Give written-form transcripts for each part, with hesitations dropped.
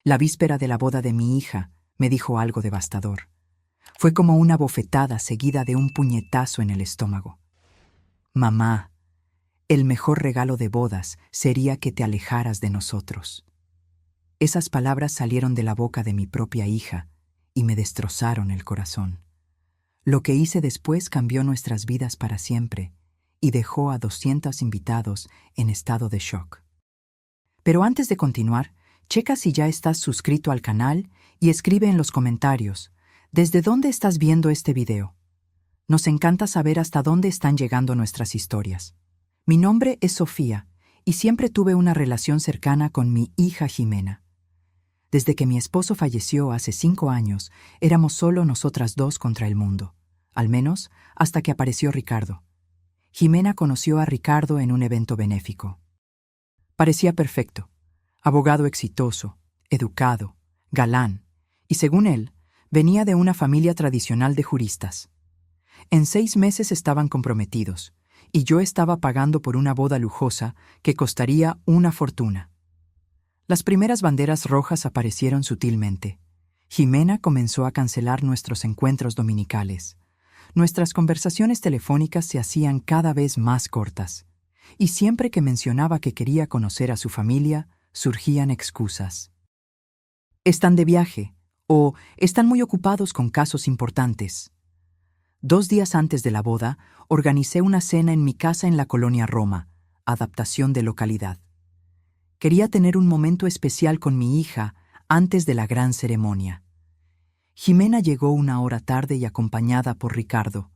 La víspera de la boda de mi hija, me dijo algo devastador. Fue como una bofetada seguida de un puñetazo en el estómago. Mamá, el mejor regalo de bodas sería que te alejaras de nosotros. Esas palabras salieron de la boca de mi propia hija y me destrozaron el corazón. Lo que hice después cambió nuestras vidas para siempre y dejó a 200 invitados en estado de shock. Pero antes de continuar, checa si ya estás suscrito al canal y escribe en los comentarios ¿desde dónde estás viendo este video? Nos encanta saber hasta dónde están llegando nuestras historias. Mi nombre es Sofía y siempre tuve una relación cercana con mi hija Jimena. Desde que mi esposo falleció hace 5 años, éramos solo nosotras dos contra el mundo, al menos hasta que apareció Ricardo. Jimena conoció a Ricardo en un evento benéfico. Parecía perfecto, abogado exitoso, educado, galán, y según él, venía de una familia tradicional de juristas. En 6 meses estaban comprometidos, y yo estaba pagando por una boda lujosa que costaría una fortuna. Las primeras banderas rojas aparecieron sutilmente. Jimena comenzó a cancelar nuestros encuentros dominicales. Nuestras conversaciones telefónicas se hacían cada vez más cortas, y siempre que mencionaba que quería conocer a su familia, surgían excusas. Están de viaje, o están muy ocupados con casos importantes. 2 días antes de la boda, organicé una cena en mi casa en la colonia Roma, adaptación de localidad. Quería tener un momento especial con mi hija antes de la gran ceremonia. Jimena llegó 1 hora tarde y acompañada por Ricardo,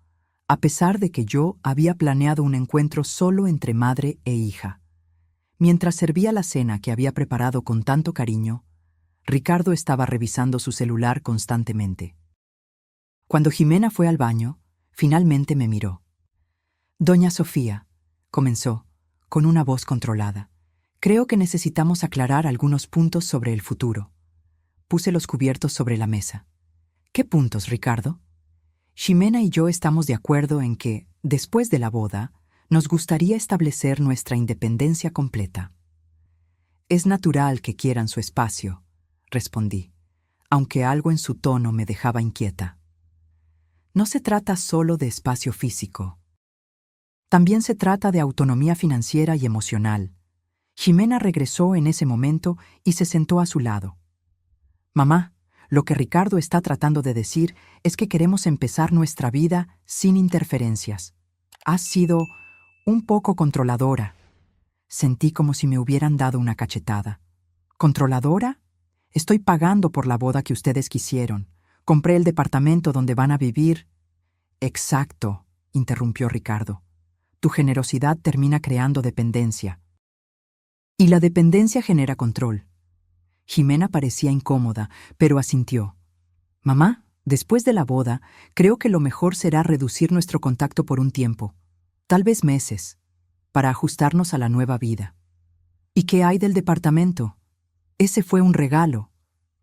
a pesar de que yo había planeado un encuentro solo entre madre e hija. Mientras servía la cena que había preparado con tanto cariño, Ricardo estaba revisando su celular constantemente. Cuando Jimena fue al baño, finalmente me miró. «Doña Sofía», comenzó, con una voz controlada, «creo que necesitamos aclarar algunos puntos sobre el futuro». Puse los cubiertos sobre la mesa. «¿Qué puntos, Ricardo?» «Jimena y yo estamos de acuerdo en que, después de la boda, nos gustaría establecer nuestra independencia completa». «Es natural que quieran su espacio», respondí, aunque algo en su tono me dejaba inquieta. No se trata solo de espacio físico. También se trata de autonomía financiera y emocional. Jimena regresó en ese momento y se sentó a su lado. «Mamá, lo que Ricardo está tratando de decir es que queremos empezar nuestra vida sin interferencias. Has sido un poco controladora». Sentí como si me hubieran dado una cachetada. ¿Controladora? Estoy pagando por la boda que ustedes quisieron. Compré el departamento donde van a vivir. Exacto, interrumpió Ricardo. Tu generosidad termina creando dependencia. Y la dependencia genera control. Jimena parecía incómoda, pero asintió. Mamá, después de la boda, creo que lo mejor será reducir nuestro contacto por un tiempo, tal vez meses, para ajustarnos a la nueva vida. ¿Y qué hay del departamento? Ese fue un regalo.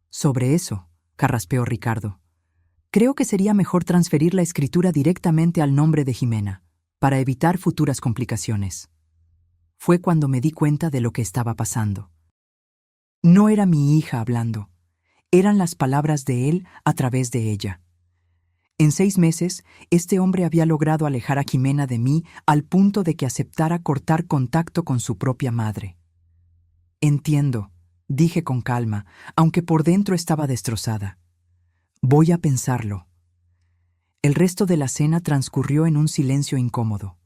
Sobre eso, carraspeó Ricardo. Creo que sería mejor transferir la escritura directamente al nombre de Jimena, para evitar futuras complicaciones. Fue cuando me di cuenta de lo que estaba pasando. No era mi hija hablando, eran las palabras de él a través de ella. En 6 meses, este hombre había logrado alejar a Jimena de mí al punto de que aceptara cortar contacto con su propia madre. Entiendo, dije con calma, aunque por dentro estaba destrozada. Voy a pensarlo. El resto de la cena transcurrió en un silencio incómodo.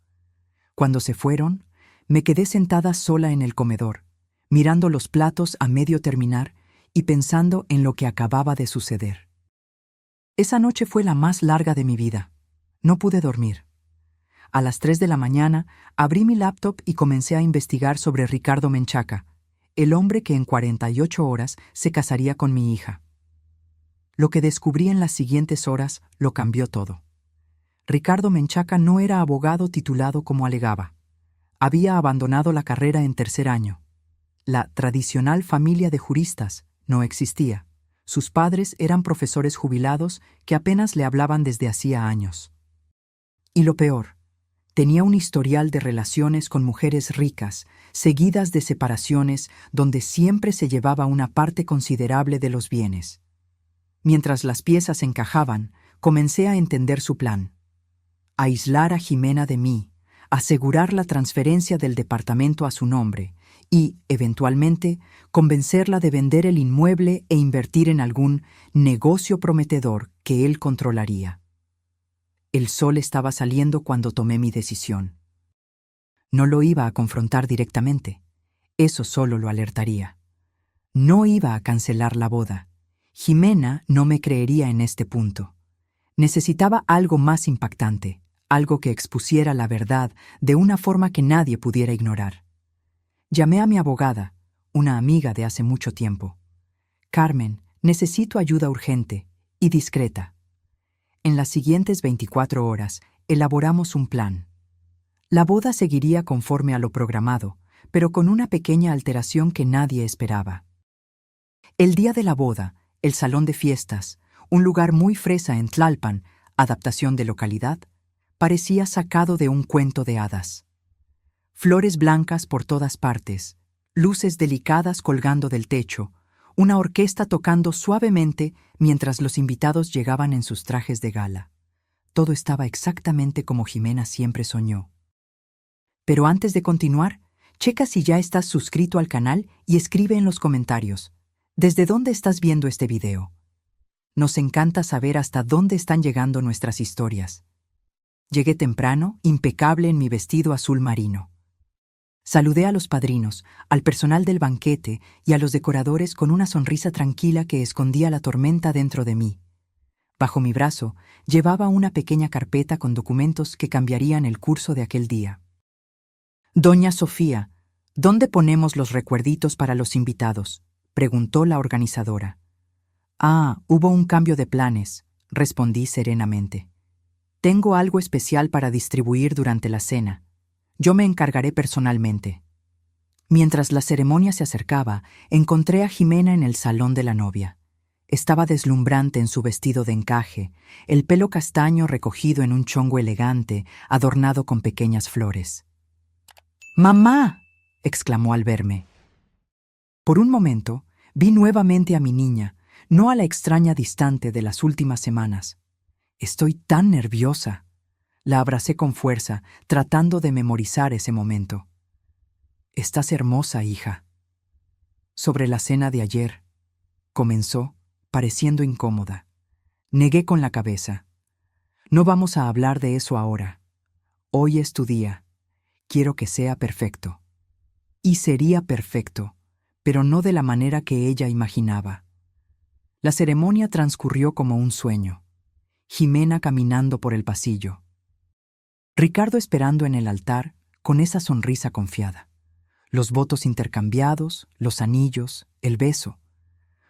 Cuando se fueron, me quedé sentada sola en el comedor, mirando los platos a medio terminar y pensando en lo que acababa de suceder. Esa noche fue la más larga de mi vida. No pude dormir. A las 3 de la mañana abrí mi laptop y comencé a investigar sobre Ricardo Menchaca, el hombre que en 48 horas se casaría con mi hija. Lo que descubrí en las siguientes horas lo cambió todo. Ricardo Menchaca no era abogado titulado como alegaba. Había abandonado la carrera en 3er año. La tradicional familia de juristas no existía. Sus padres eran profesores jubilados que apenas le hablaban desde hacía años. Y lo peor, Tenía un historial de relaciones con mujeres ricas, seguidas de separaciones donde siempre se llevaba una parte considerable de los bienes. Mientras las piezas encajaban, comencé a entender su plan. Aislar a Jimena de mí, asegurar la transferencia del departamento a su nombre y, eventualmente, convencerla de vender el inmueble e invertir en algún negocio prometedor que él controlaría. El sol estaba saliendo cuando tomé mi decisión. No lo iba a confrontar directamente. Eso solo lo alertaría. No iba a cancelar la boda. Jimena no me creería en este punto. Necesitaba algo más impactante, algo que expusiera la verdad de una forma que nadie pudiera ignorar. Llamé a mi abogada, una amiga de hace mucho tiempo. Carmen, necesito ayuda urgente y discreta. En las siguientes 24 horas, elaboramos un plan. La boda seguiría conforme a lo programado, pero con una pequeña alteración que nadie esperaba. El día de la boda, el salón de fiestas, un lugar muy fresa en Tlalpan, adaptación de localidad, parecía sacado de un cuento de hadas. Flores blancas por todas partes, luces delicadas colgando del techo, una orquesta tocando suavemente mientras los invitados llegaban en sus trajes de gala. Todo estaba exactamente como Jimena siempre soñó. Pero antes de continuar, checa si ya estás suscrito al canal y escribe en los comentarios, ¿desde dónde estás viendo este video? Nos encanta saber hasta dónde están llegando nuestras historias. Llegué temprano, impecable en mi vestido azul marino. Saludé a los padrinos, al personal del banquete y a los decoradores con una sonrisa tranquila que escondía la tormenta dentro de mí. Bajo mi brazo llevaba una pequeña carpeta con documentos que cambiarían el curso de aquel día. «Doña Sofía, ¿dónde ponemos los recuerditos para los invitados?», preguntó la organizadora. «Ah, hubo un cambio de planes», respondí serenamente. «Tengo algo especial para distribuir durante la cena. Yo me encargaré personalmente». Mientras la ceremonia se acercaba, encontré a Jimena en el salón de la novia. Estaba deslumbrante en su vestido de encaje, el pelo castaño recogido en un chongo elegante, adornado con pequeñas flores. «¡Mamá!», exclamó al verme. Por un momento, vi nuevamente a mi niña, no a la extraña distante de las últimas semanas. «Estoy tan nerviosa». La abracé con fuerza, tratando de memorizar ese momento. «Estás hermosa, hija». «Sobre la cena de ayer», comenzó, pareciendo incómoda. Negué con la cabeza. «No vamos a hablar de eso ahora. Hoy es tu día. Quiero que sea perfecto». Y sería perfecto, pero no de la manera que ella imaginaba. La ceremonia transcurrió como un sueño. Jimena caminando por el pasillo. Ricardo esperando en el altar, con esa sonrisa confiada. Los votos intercambiados, los anillos, el beso.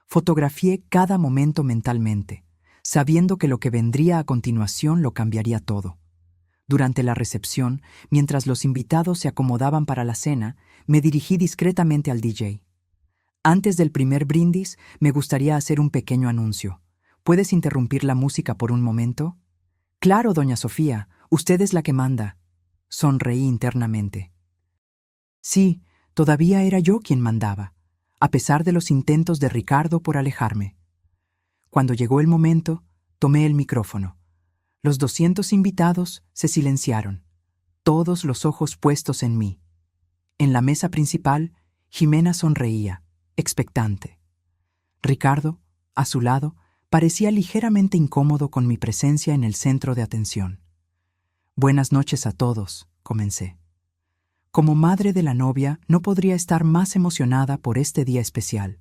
Fotografié cada momento mentalmente, sabiendo que lo que vendría a continuación lo cambiaría todo. Durante la recepción, mientras los invitados se acomodaban para la cena, me dirigí discretamente al DJ. «Antes del primer brindis, me gustaría hacer un pequeño anuncio. ¿Puedes interrumpir la música por un momento?». «Claro, doña Sofía, usted es la que manda». Sonreí internamente. Sí, todavía era yo quien mandaba, a pesar de los intentos de Ricardo por alejarme. Cuando llegó el momento, tomé el micrófono. Los 200 invitados se silenciaron, todos los ojos puestos en mí. En la mesa principal, Jimena sonreía, expectante. Ricardo, a su lado, parecía ligeramente incómodo con mi presencia en el centro de atención. «Buenas noches a todos», comencé. Como madre de la novia, no podría estar más emocionada por este día especial.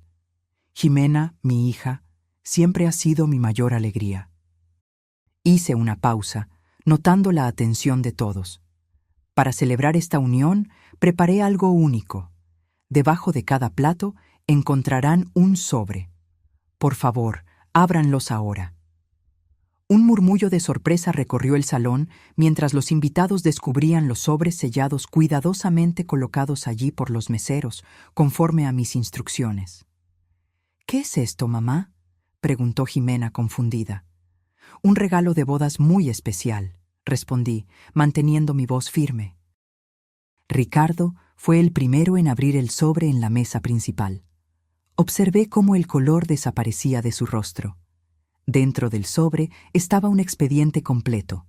Jimena, mi hija, siempre ha sido mi mayor alegría. Hice una pausa, notando la atención de todos. Para celebrar esta unión, preparé algo único. Debajo de cada plato encontrarán un sobre. Por favor, ábranlos ahora. Un murmullo de sorpresa recorrió el salón mientras los invitados descubrían los sobres sellados cuidadosamente colocados allí por los meseros, conforme a mis instrucciones. «¿Qué es esto, mamá?», preguntó Jimena confundida. «Un regalo de bodas muy especial», respondí, manteniendo mi voz firme. Ricardo fue el primero en abrir el sobre en la mesa principal. Observé cómo el color desaparecía de su rostro. Dentro del sobre estaba un expediente completo,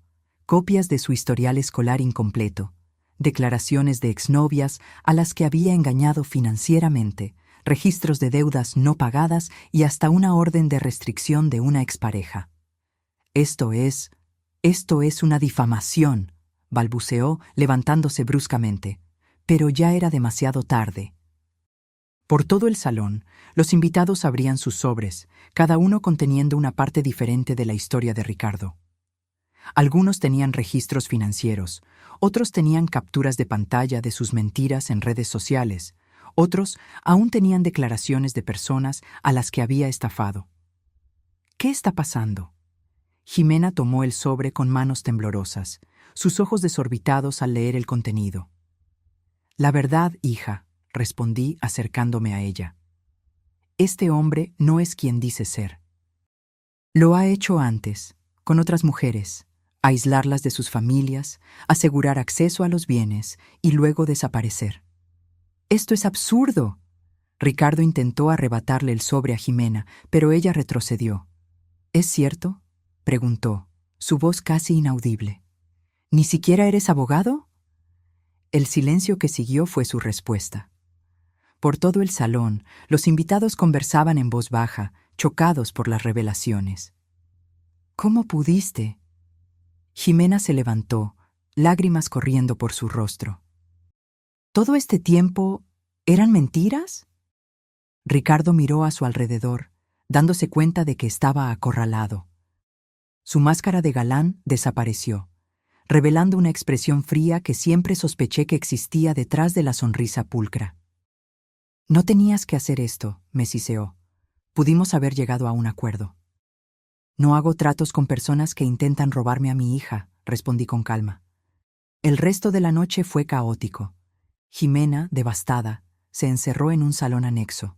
copias de su historial escolar incompleto, declaraciones de exnovias a las que había engañado financieramente, registros de deudas no pagadas y hasta una orden de restricción de una expareja. Esto es una difamación, balbuceó, levantándose bruscamente, pero ya era demasiado tarde. Por todo el salón, los invitados abrían sus sobres, cada uno conteniendo una parte diferente de la historia de Ricardo. Algunos tenían registros financieros, otros tenían capturas de pantalla de sus mentiras en redes sociales, otros aún tenían declaraciones de personas a las que había estafado. ¿Qué está pasando? Jimena tomó el sobre con manos temblorosas, sus ojos desorbitados al leer el contenido. La verdad, hija, respondí acercándome a ella. Este hombre no es quien dice ser. Lo ha hecho antes, con otras mujeres, aislarlas de sus familias, asegurar acceso a los bienes y luego desaparecer. ¡Esto es absurdo! Ricardo intentó arrebatarle el sobre a Jimena, pero ella retrocedió. ¿Es cierto?, preguntó, su voz casi inaudible. ¿Ni siquiera eres abogado? El silencio que siguió fue su respuesta. Por todo el salón, los invitados conversaban en voz baja, chocados por las revelaciones. ¿Cómo pudiste? Jimena se levantó, lágrimas corriendo por su rostro. ¿Todo este tiempo eran mentiras? Ricardo miró a su alrededor, dándose cuenta de que estaba acorralado. Su máscara de galán desapareció, revelando una expresión fría que siempre sospeché que existía detrás de la sonrisa pulcra. No tenías que hacer esto, me siseó. Pudimos haber llegado a un acuerdo. No hago tratos con personas que intentan robarme a mi hija, respondí con calma. El resto de la noche fue caótico. Jimena, devastada, se encerró en un salón anexo.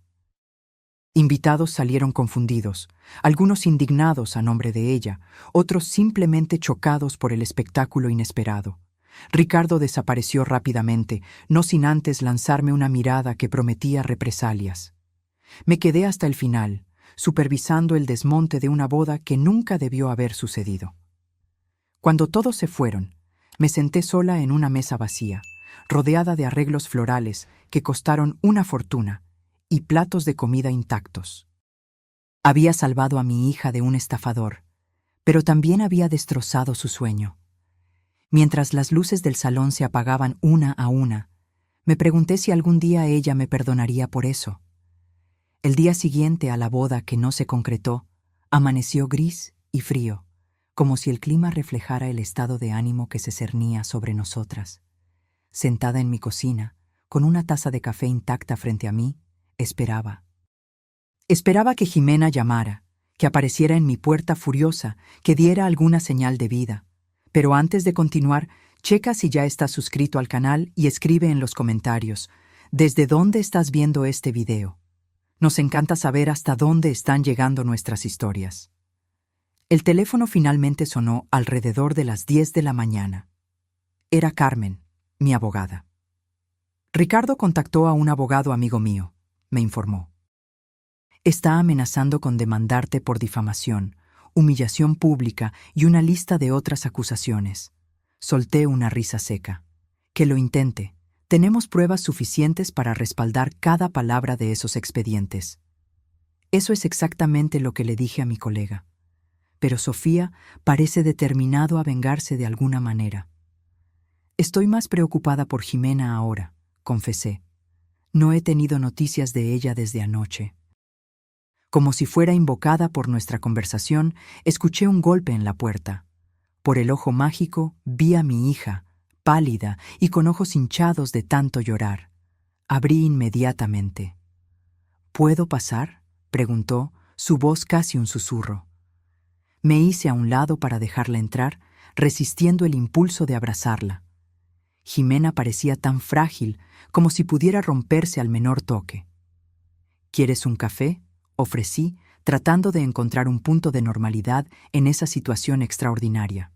Invitados salieron confundidos, algunos indignados a nombre de ella, otros simplemente chocados por el espectáculo inesperado. Ricardo desapareció rápidamente, no sin antes lanzarme una mirada que prometía represalias. Me quedé hasta el final, supervisando el desmonte de una boda que nunca debió haber sucedido. Cuando todos se fueron, me senté sola en una mesa vacía, rodeada de arreglos florales que costaron una fortuna y platos de comida intactos. Había salvado a mi hija de un estafador, pero también había destrozado su sueño. Mientras las luces del salón se apagaban una a una, me pregunté si algún día ella me perdonaría por eso. El día siguiente a la boda que no se concretó, amaneció gris y frío, como si el clima reflejara el estado de ánimo que se cernía sobre nosotras. Sentada en mi cocina, con una taza de café intacta frente a mí, esperaba. Esperaba que Jimena llamara, que apareciera en mi puerta furiosa, que diera alguna señal de vida. Pero antes de continuar, checa si ya estás suscrito al canal y escribe en los comentarios, ¿desde dónde estás viendo este video? Nos encanta saber hasta dónde están llegando nuestras historias. El teléfono finalmente sonó alrededor de las 10 de la mañana. Era Carmen, mi abogada. Ricardo contactó a un abogado amigo mío, me informó. Está amenazando con demandarte por difamación, humillación pública y una lista de otras acusaciones. Solté una risa seca. Que lo intente. Tenemos pruebas suficientes para respaldar cada palabra de esos expedientes. Eso es exactamente lo que le dije a mi colega. Pero Sofía parece determinado a vengarse de alguna manera. Estoy más preocupada por Jimena ahora, confesé. No he tenido noticias de ella desde anoche. Como si fuera invocada por nuestra conversación, escuché un golpe en la puerta. Por el ojo mágico vi a mi hija, pálida y con ojos hinchados de tanto llorar. Abrí inmediatamente. ¿Puedo pasar?, preguntó, su voz casi un susurro. Me hice a un lado para dejarla entrar, resistiendo el impulso de abrazarla. Jimena parecía tan frágil como si pudiera romperse al menor toque. ¿Quieres un café?, ofrecí, tratando de encontrar un punto de normalidad en esa situación extraordinaria.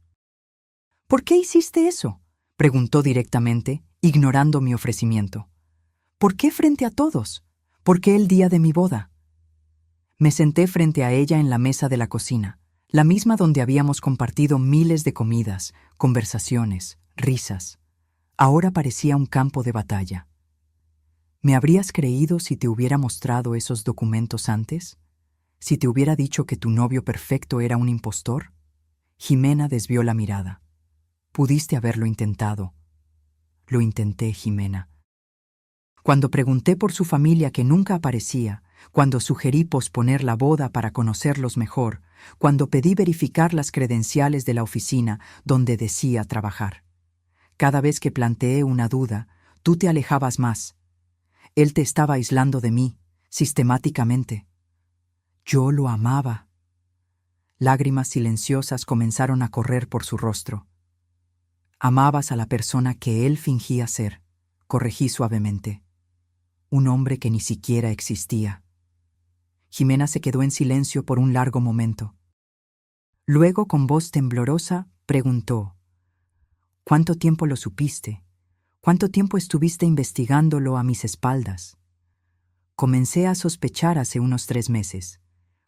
¿Por qué hiciste eso?, preguntó directamente, ignorando mi ofrecimiento. ¿Por qué frente a todos? ¿Por qué el día de mi boda? Me senté frente a ella en la mesa de la cocina, la misma donde habíamos compartido miles de comidas, conversaciones, risas. Ahora parecía un campo de batalla. ¿Me habrías creído si te hubiera mostrado esos documentos antes? ¿Si te hubiera dicho que tu novio perfecto era un impostor? Jimena desvió la mirada. Pudiste haberlo intentado. Lo intenté, Jimena. Cuando pregunté por su familia que nunca aparecía, cuando sugerí posponer la boda para conocerlos mejor, cuando pedí verificar las credenciales de la oficina donde decía trabajar. Cada vez que planteé una duda, tú te alejabas más. Él te estaba aislando de mí, sistemáticamente. Yo lo amaba. Lágrimas silenciosas comenzaron a correr por su rostro. Amabas a la persona que él fingía ser, corregí suavemente. Un hombre que ni siquiera existía. Jimena se quedó en silencio por un largo momento. Luego, con voz temblorosa, preguntó: ¿Cuánto tiempo lo supiste? ¿Cuánto tiempo estuviste investigándolo a mis espaldas? Comencé a sospechar hace unos 3 meses.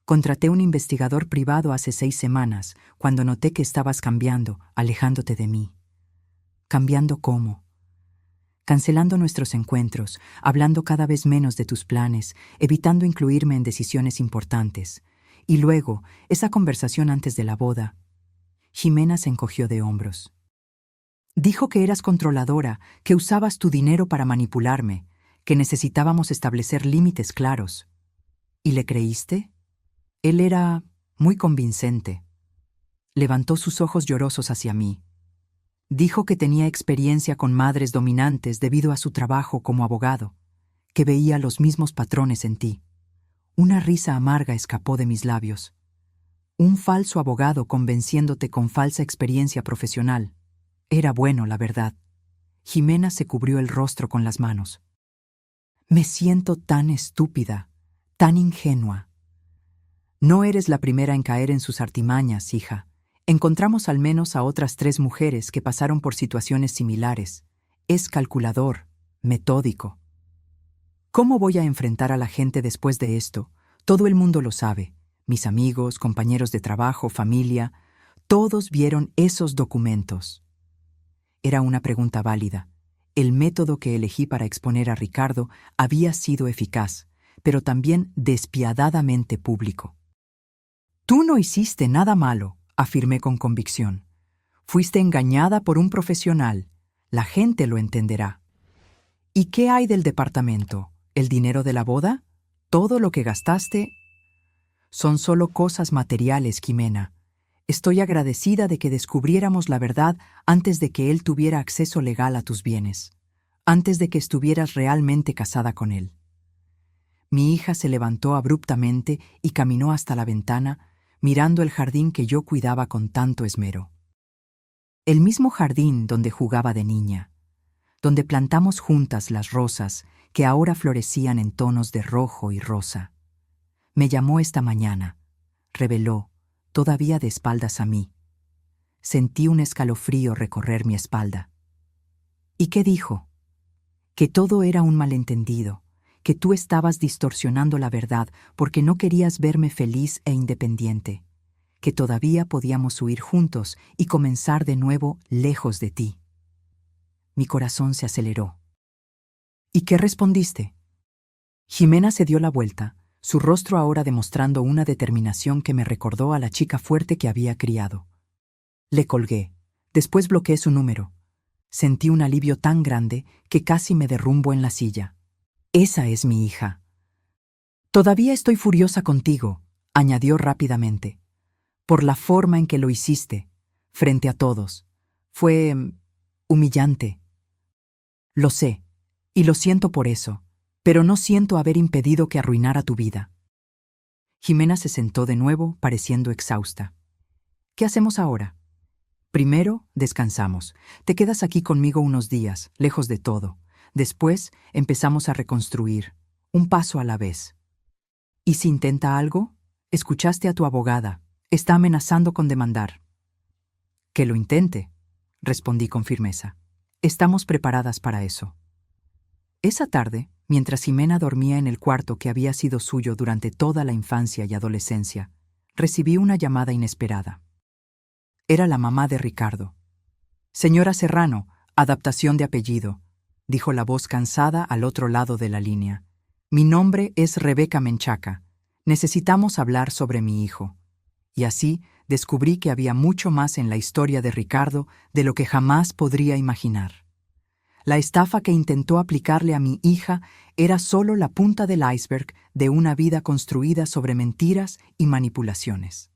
Contraté un investigador privado hace 6 semanas, cuando noté que estabas cambiando, alejándote de mí. ¿Cambiando cómo? Cancelando nuestros encuentros, hablando cada vez menos de tus planes, evitando incluirme en decisiones importantes. Y luego, esa conversación antes de la boda. Jimena se encogió de hombros. Dijo que eras controladora, que usabas tu dinero para manipularme, que necesitábamos establecer límites claros. ¿Y le creíste? Él era muy convincente. Levantó sus ojos llorosos hacia mí. Dijo que tenía experiencia con madres dominantes debido a su trabajo como abogado, que veía los mismos patrones en ti. Una risa amarga escapó de mis labios. Un falso abogado convenciéndote con falsa experiencia profesional. Era bueno, la verdad. Jimena se cubrió el rostro con las manos. Me siento tan estúpida, tan ingenua. No eres la primera en caer en sus artimañas, hija. Encontramos al menos a otras 3 mujeres que pasaron por situaciones similares. Es calculador, metódico. ¿Cómo voy a enfrentar a la gente después de esto? Todo el mundo lo sabe. Mis amigos, compañeros de trabajo, familia, todos vieron esos documentos. Era una pregunta válida. El método que elegí para exponer a Ricardo había sido eficaz, pero también despiadadamente público. Tú no hiciste nada malo, afirmé con convicción. Fuiste engañada por un profesional. La gente lo entenderá. ¿Y qué hay del departamento? ¿El dinero de la boda? ¿Todo lo que gastaste? Son solo cosas materiales, Jimena. Estoy agradecida de que descubriéramos la verdad antes de que él tuviera acceso legal a tus bienes, antes de que estuvieras realmente casada con él. Mi hija se levantó abruptamente y caminó hasta la ventana, mirando el jardín que yo cuidaba con tanto esmero. El mismo jardín donde jugaba de niña, donde plantamos juntas las rosas que ahora florecían en tonos de rojo y rosa. Me llamó esta mañana, reveló, todavía de espaldas a mí. Sentí un escalofrío recorrer mi espalda. ¿Y qué dijo? Que todo era un malentendido, que tú estabas distorsionando la verdad porque no querías verme feliz e independiente, que todavía podíamos huir juntos y comenzar de nuevo lejos de ti. Mi corazón se aceleró. ¿Y qué respondiste? Jimena se dio la vuelta, su rostro ahora demostrando una determinación que me recordó a la chica fuerte que había criado. Le colgué, después bloqueé su número. Sentí un alivio tan grande que casi me derrumbo en la silla. Esa es mi hija. Todavía estoy furiosa contigo, añadió rápidamente, por la forma en que lo hiciste, frente a todos. Fue humillante. Lo sé, y lo siento por eso, pero no siento haber impedido que arruinara tu vida. Jimena se sentó de nuevo, pareciendo exhausta. ¿Qué hacemos ahora? Primero, descansamos. Te quedas aquí conmigo unos días, lejos de todo. Después, empezamos a reconstruir, un paso a la vez. ¿Y si intenta algo? Escuchaste a tu abogada. Está amenazando con demandar. Que lo intente. respondí con firmeza. Estamos preparadas para eso. Esa tarde, mientras Jimena dormía en el cuarto que había sido suyo durante toda la infancia y adolescencia, recibí una llamada inesperada. Era la mamá de Ricardo. Señora Serrano, adaptación de apellido, dijo la voz cansada al otro lado de la línea. Mi nombre es Rebeca Menchaca. Necesitamos hablar sobre mi hijo. Y así descubrí que había mucho más en la historia de Ricardo de lo que jamás podría imaginar. La estafa que intentó aplicarle a mi hija era solo la punta del iceberg de una vida construida sobre mentiras y manipulaciones.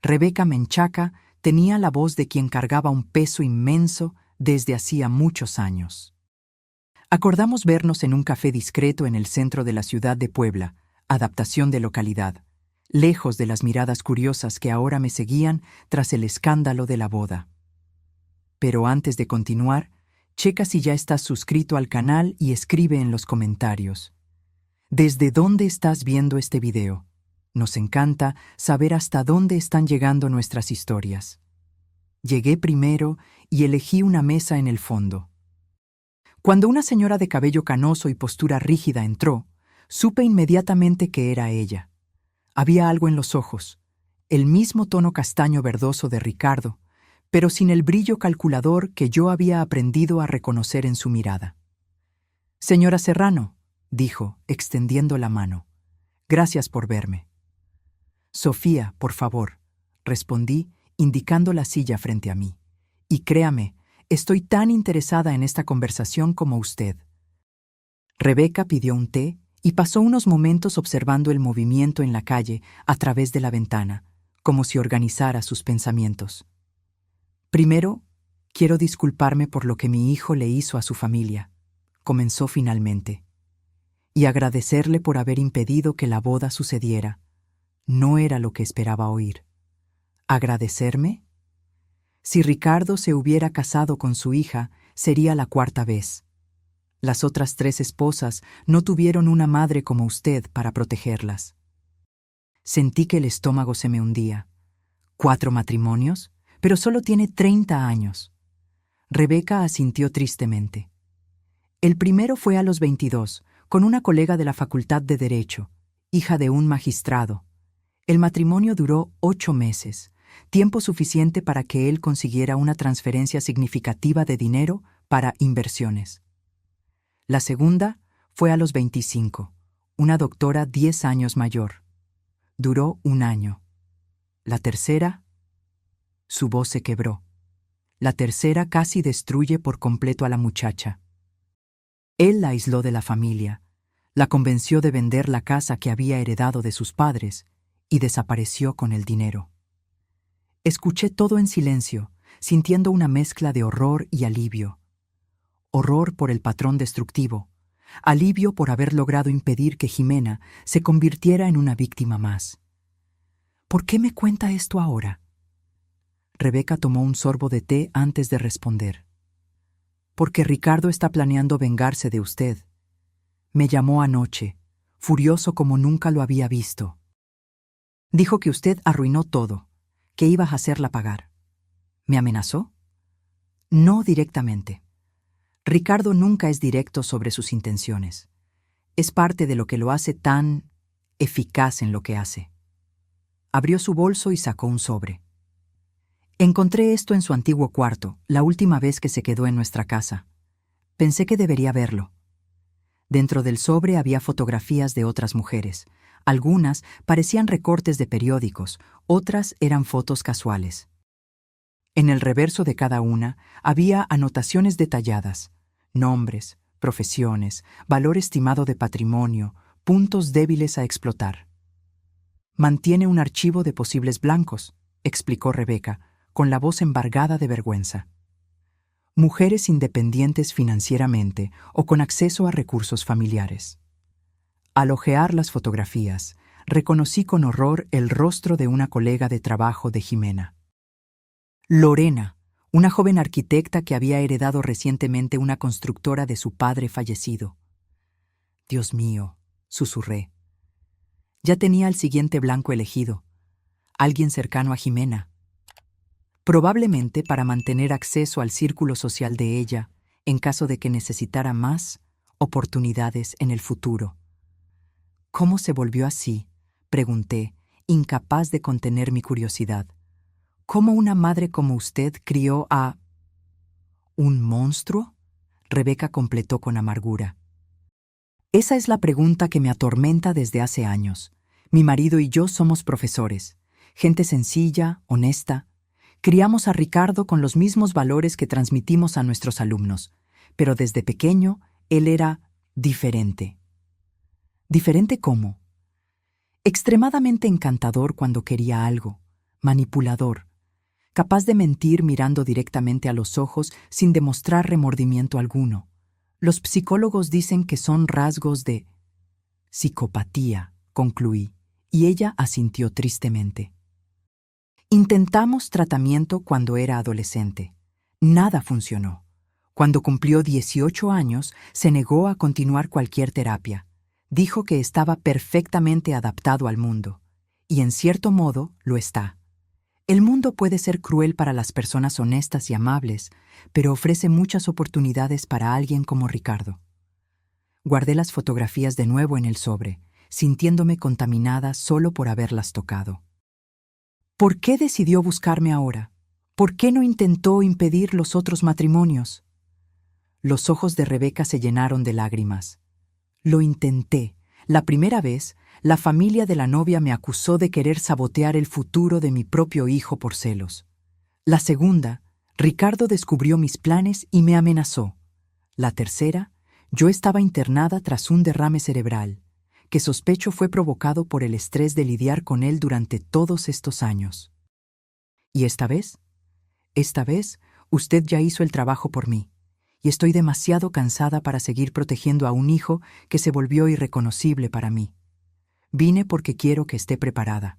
Rebeca Menchaca tenía la voz de quien cargaba un peso inmenso desde hacía muchos años. Acordamos vernos en un café discreto en el centro de la ciudad de Puebla, adaptación de localidad, lejos de las miradas curiosas que ahora me seguían tras el escándalo de la boda. Pero antes de continuar, checa si ya estás suscrito al canal y escribe en los comentarios. ¿Desde dónde estás viendo este video? Nos encanta saber hasta dónde están llegando nuestras historias. Llegué primero y elegí una mesa en el fondo. Cuando una señora de cabello canoso y postura rígida entró, supe inmediatamente que era ella. Había algo en los ojos, el mismo tono castaño verdoso de Ricardo, pero sin el brillo calculador que yo había aprendido a reconocer en su mirada. Señora Serrano, dijo, extendiendo la mano. Gracias por verme. Sofía, por favor, respondí, indicando la silla frente a mí. Y créame, estoy tan interesada en esta conversación como usted. Rebeca pidió un té y pasó unos momentos observando el movimiento en la calle a través de la ventana, como si organizara sus pensamientos. Primero, quiero disculparme por lo que mi hijo le hizo a su familia, comenzó finalmente, y agradecerle por haber impedido que la boda sucediera. No era lo que esperaba oír. ¿Agradecerme? Si Ricardo se hubiera casado con su hija, sería la cuarta vez. Las otras 3 esposas no tuvieron una madre como usted para protegerlas. Sentí que el estómago se me hundía. ¿4 matrimonios? Pero solo tiene 30 años. Rebeca asintió tristemente. El primero fue a los 22, con una colega de la Facultad de Derecho, hija de un magistrado. El matrimonio duró 8 meses, tiempo suficiente para que él consiguiera una transferencia significativa de dinero para inversiones. La segunda fue a los 25, una doctora 10 años mayor. Duró 1 año. La tercera, su voz se quebró. La tercera casi destruye por completo a la muchacha. Él la aisló de la familia, la convenció de vender la casa que había heredado de sus padres y desapareció con el dinero. Escuché todo en silencio, sintiendo una mezcla de horror y alivio. Horror por el patrón destructivo, alivio por haber logrado impedir que Jimena se convirtiera en una víctima más. ¿Por qué me cuenta esto ahora? Rebeca tomó un sorbo de té antes de responder. Porque Ricardo está planeando vengarse de usted. Me llamó anoche, furioso como nunca lo había visto. Dijo que usted arruinó todo, que iba a hacerla pagar. ¿Me amenazó? No directamente. Ricardo nunca es directo sobre sus intenciones. Es parte de lo que lo hace tan eficaz en lo que hace. Abrió su bolso y sacó un sobre. Encontré esto en su antiguo cuarto, la última vez que se quedó en nuestra casa. Pensé que debería verlo. Dentro del sobre había fotografías de otras mujeres. Algunas parecían recortes de periódicos, otras eran fotos casuales. En el reverso de cada una había anotaciones detalladas, nombres, profesiones, valor estimado de patrimonio, puntos débiles a explotar. Mantiene un archivo de posibles blancos, explicó Rebeca, con la voz embargada de vergüenza. Mujeres independientes financieramente o con acceso a recursos familiares. Al ojear las fotografías, reconocí con horror el rostro de una colega de trabajo de Jimena. Lorena, una joven arquitecta que había heredado recientemente una constructora de su padre fallecido. Dios mío, susurré. Ya tenía el siguiente blanco elegido. Alguien cercano a Jimena. probablemente para mantener acceso al círculo social de ella en caso de que necesitara más oportunidades en el futuro. ¿Cómo se volvió así?, pregunté, incapaz de contener mi curiosidad. ¿Cómo una madre como usted crió a... ¿un monstruo?, Rebeca completó con amargura. Esa es la pregunta que me atormenta desde hace años. Mi marido y yo somos profesores, gente sencilla, honesta. Criamos a Ricardo con los mismos valores que transmitimos a nuestros alumnos, pero desde pequeño él era diferente. ¿Diferente cómo? Extremadamente encantador cuando quería algo, manipulador, capaz de mentir mirando directamente a los ojos sin demostrar remordimiento alguno. Los psicólogos dicen que son rasgos de psicopatía, concluí, y ella asintió tristemente. Intentamos tratamiento cuando era adolescente. Nada funcionó. Cuando cumplió 18 años, se negó a continuar cualquier terapia. Dijo que estaba perfectamente adaptado al mundo. Y en cierto modo lo está. El mundo puede ser cruel para las personas honestas y amables, pero ofrece muchas oportunidades para alguien como Ricardo. Guardé las fotografías de nuevo en el sobre, sintiéndome contaminada solo por haberlas tocado. ¿Por qué decidió buscarme ahora? ¿Por qué no intentó impedir los otros matrimonios? Los ojos de Rebeca se llenaron de lágrimas. Lo intenté. La primera vez, la familia de la novia me acusó de querer sabotear el futuro de mi propio hijo por celos. La segunda, Ricardo descubrió mis planes y me amenazó. La tercera, yo estaba internada tras un derrame cerebral, que sospecho fue provocado por el estrés de lidiar con él durante todos estos años. ¿Y esta vez? Esta vez, usted ya hizo el trabajo por mí, y estoy demasiado cansada para seguir protegiendo a un hijo que se volvió irreconocible para mí. Vine porque quiero que esté preparada.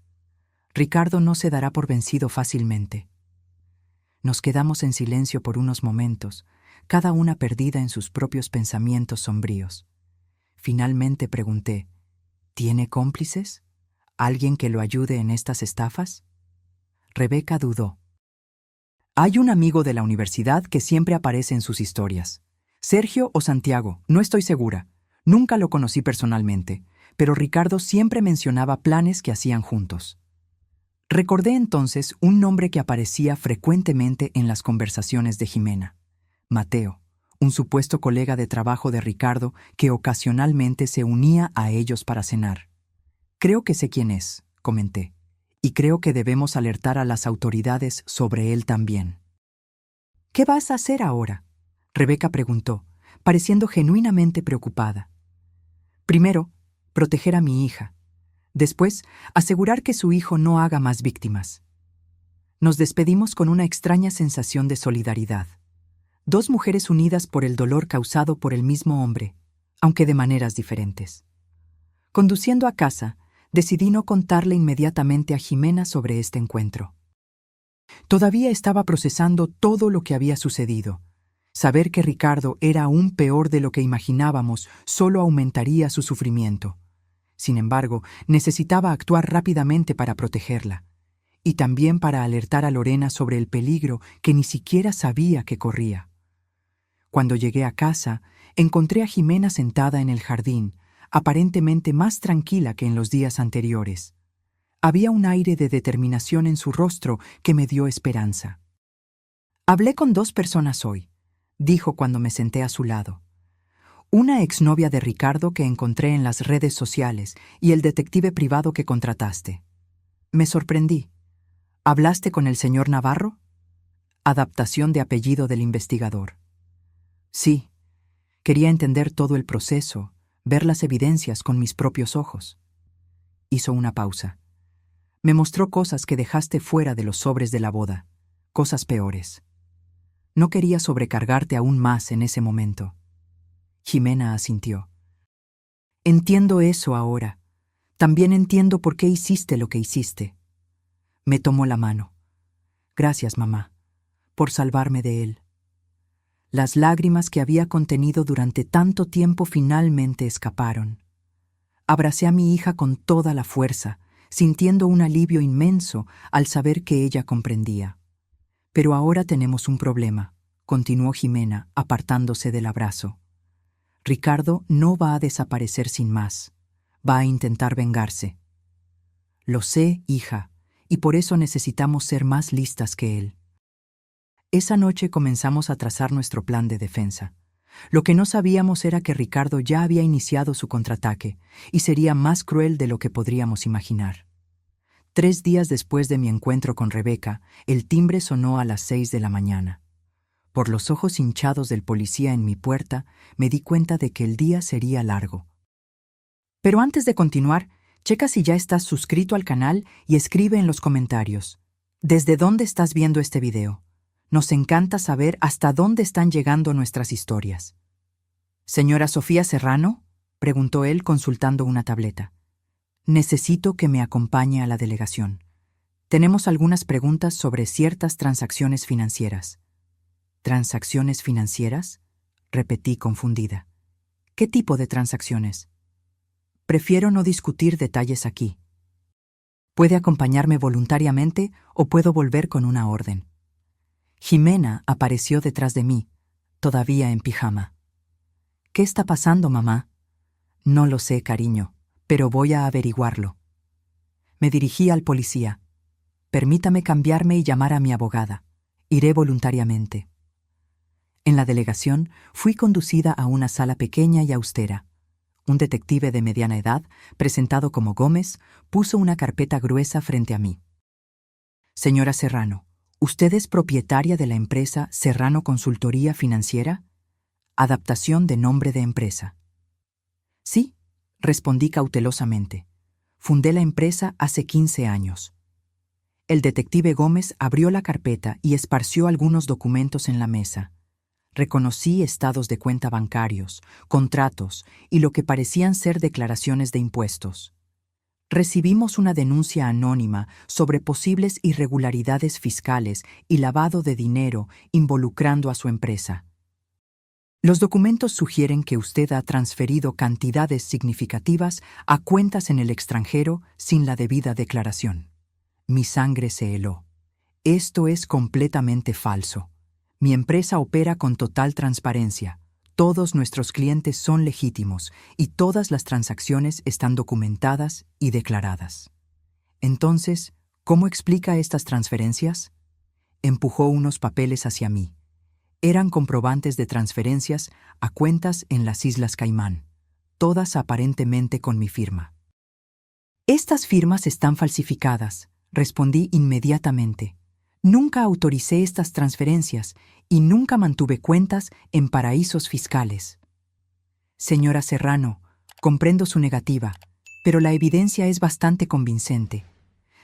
Ricardo no se dará por vencido fácilmente. Nos quedamos en silencio por unos momentos, cada una perdida en sus propios pensamientos sombríos. Finalmente pregunté, ¿tiene cómplices? ¿Alguien que lo ayude en estas estafas? Rebeca dudó. Hay un amigo de la universidad que siempre aparece en sus historias. Sergio o Santiago, no estoy segura. Nunca lo conocí personalmente, pero Ricardo siempre mencionaba planes que hacían juntos. Recordé entonces un nombre que aparecía frecuentemente en las conversaciones de Jimena. Mateo, un supuesto colega de trabajo de Ricardo que ocasionalmente se unía a ellos para cenar. Creo que sé quién es, comenté, y creo que debemos alertar a las autoridades sobre él también. ¿Qué vas a hacer ahora?, Rebeca preguntó, pareciendo genuinamente preocupada. Primero, proteger a mi hija. Después, asegurar que su hijo no haga más víctimas. Nos despedimos con una extraña sensación de solidaridad. Dos mujeres unidas por el dolor causado por el mismo hombre, aunque de maneras diferentes. Conduciendo a casa, decidí no contarle inmediatamente a Jimena sobre este encuentro. Todavía estaba procesando todo lo que había sucedido. Saber que Ricardo era aún peor de lo que imaginábamos solo aumentaría su sufrimiento. Sin embargo, necesitaba actuar rápidamente para protegerla, y también para alertar a Lorena sobre el peligro que ni siquiera sabía que corría. Cuando llegué a casa, encontré a Jimena sentada en el jardín, aparentemente más tranquila que en los días anteriores. Había un aire de determinación en su rostro que me dio esperanza. «Hablé con dos personas hoy», dijo cuando me senté a su lado. «Una exnovia de Ricardo que encontré en las redes sociales y el detective privado que contrataste. Me sorprendí. ¿Hablaste con el señor Navarro?» Adaptación de apellido del investigador. Sí, quería entender todo el proceso, ver las evidencias con mis propios ojos. Hizo una pausa. Me mostró cosas que dejaste fuera de los sobres de la boda, cosas peores. No quería sobrecargarte aún más en ese momento. Jimena asintió. Entiendo eso ahora. También entiendo por qué hiciste lo que hiciste. Me tomó la mano. Gracias, mamá, por salvarme de él. Las lágrimas que había contenido durante tanto tiempo finalmente escaparon. Abracé a mi hija con toda la fuerza, sintiendo un alivio inmenso al saber que ella comprendía. Pero ahora tenemos un problema, continuó Jimena, apartándose del abrazo. Ricardo no va a desaparecer sin más. Va a intentar vengarse. Lo sé, hija, y por eso necesitamos ser más listas que él. Esa noche comenzamos a trazar nuestro plan de defensa. Lo que no sabíamos era que Ricardo ya había iniciado su contraataque, y sería más cruel de lo que podríamos imaginar. 3 días después de mi encuentro con Rebeca, el timbre sonó a las 6 de la mañana. Por los ojos hinchados del policía en mi puerta, me di cuenta de que el día sería largo. Pero antes de continuar, checa si ya estás suscrito al canal y escribe en los comentarios. ¿Desde dónde estás viendo este video? Nos encanta saber hasta dónde están llegando nuestras historias. ¿Señora Sofía Serrano?, preguntó él consultando una tableta. Necesito que me acompañe a la delegación. Tenemos algunas preguntas sobre ciertas transacciones financieras. ¿Transacciones financieras?, repetí confundida. ¿Qué tipo de transacciones? Prefiero no discutir detalles aquí. Puede acompañarme voluntariamente o puedo volver con una orden. Jimena apareció detrás de mí, todavía en pijama. ¿Qué está pasando, mamá? No lo sé, cariño, pero voy a averiguarlo. Me dirigí al policía. Permítame cambiarme y llamar a mi abogada. Iré voluntariamente. En la delegación fui conducida a una sala pequeña y austera. Un detective de mediana edad, presentado como Gómez, puso una carpeta gruesa frente a mí. Señora Serrano, ¿usted es propietaria de la empresa Serrano Consultoría Financiera? Adaptación de nombre de empresa. Sí, respondí cautelosamente. Fundé la empresa hace 15 años. El detective Gómez abrió la carpeta y esparció algunos documentos en la mesa. Reconocí estados de cuenta bancarios, contratos y lo que parecían ser declaraciones de impuestos. Recibimos una denuncia anónima sobre posibles irregularidades fiscales y lavado de dinero involucrando a su empresa. Los documentos sugieren que usted ha transferido cantidades significativas a cuentas en el extranjero sin la debida declaración. Mi sangre se heló. Esto es completamente falso. Mi empresa opera con total transparencia. Todos nuestros clientes son legítimos y todas las transacciones están documentadas y declaradas. Entonces, ¿cómo explica estas transferencias? Empujó unos papeles hacia mí. Eran comprobantes de transferencias a cuentas en las Islas Caimán, todas aparentemente con mi firma. Estas firmas están falsificadas, respondí inmediatamente. Nunca autoricé estas transferencias y nunca mantuve cuentas en paraísos fiscales. Señora Serrano, comprendo su negativa, pero la evidencia es bastante convincente.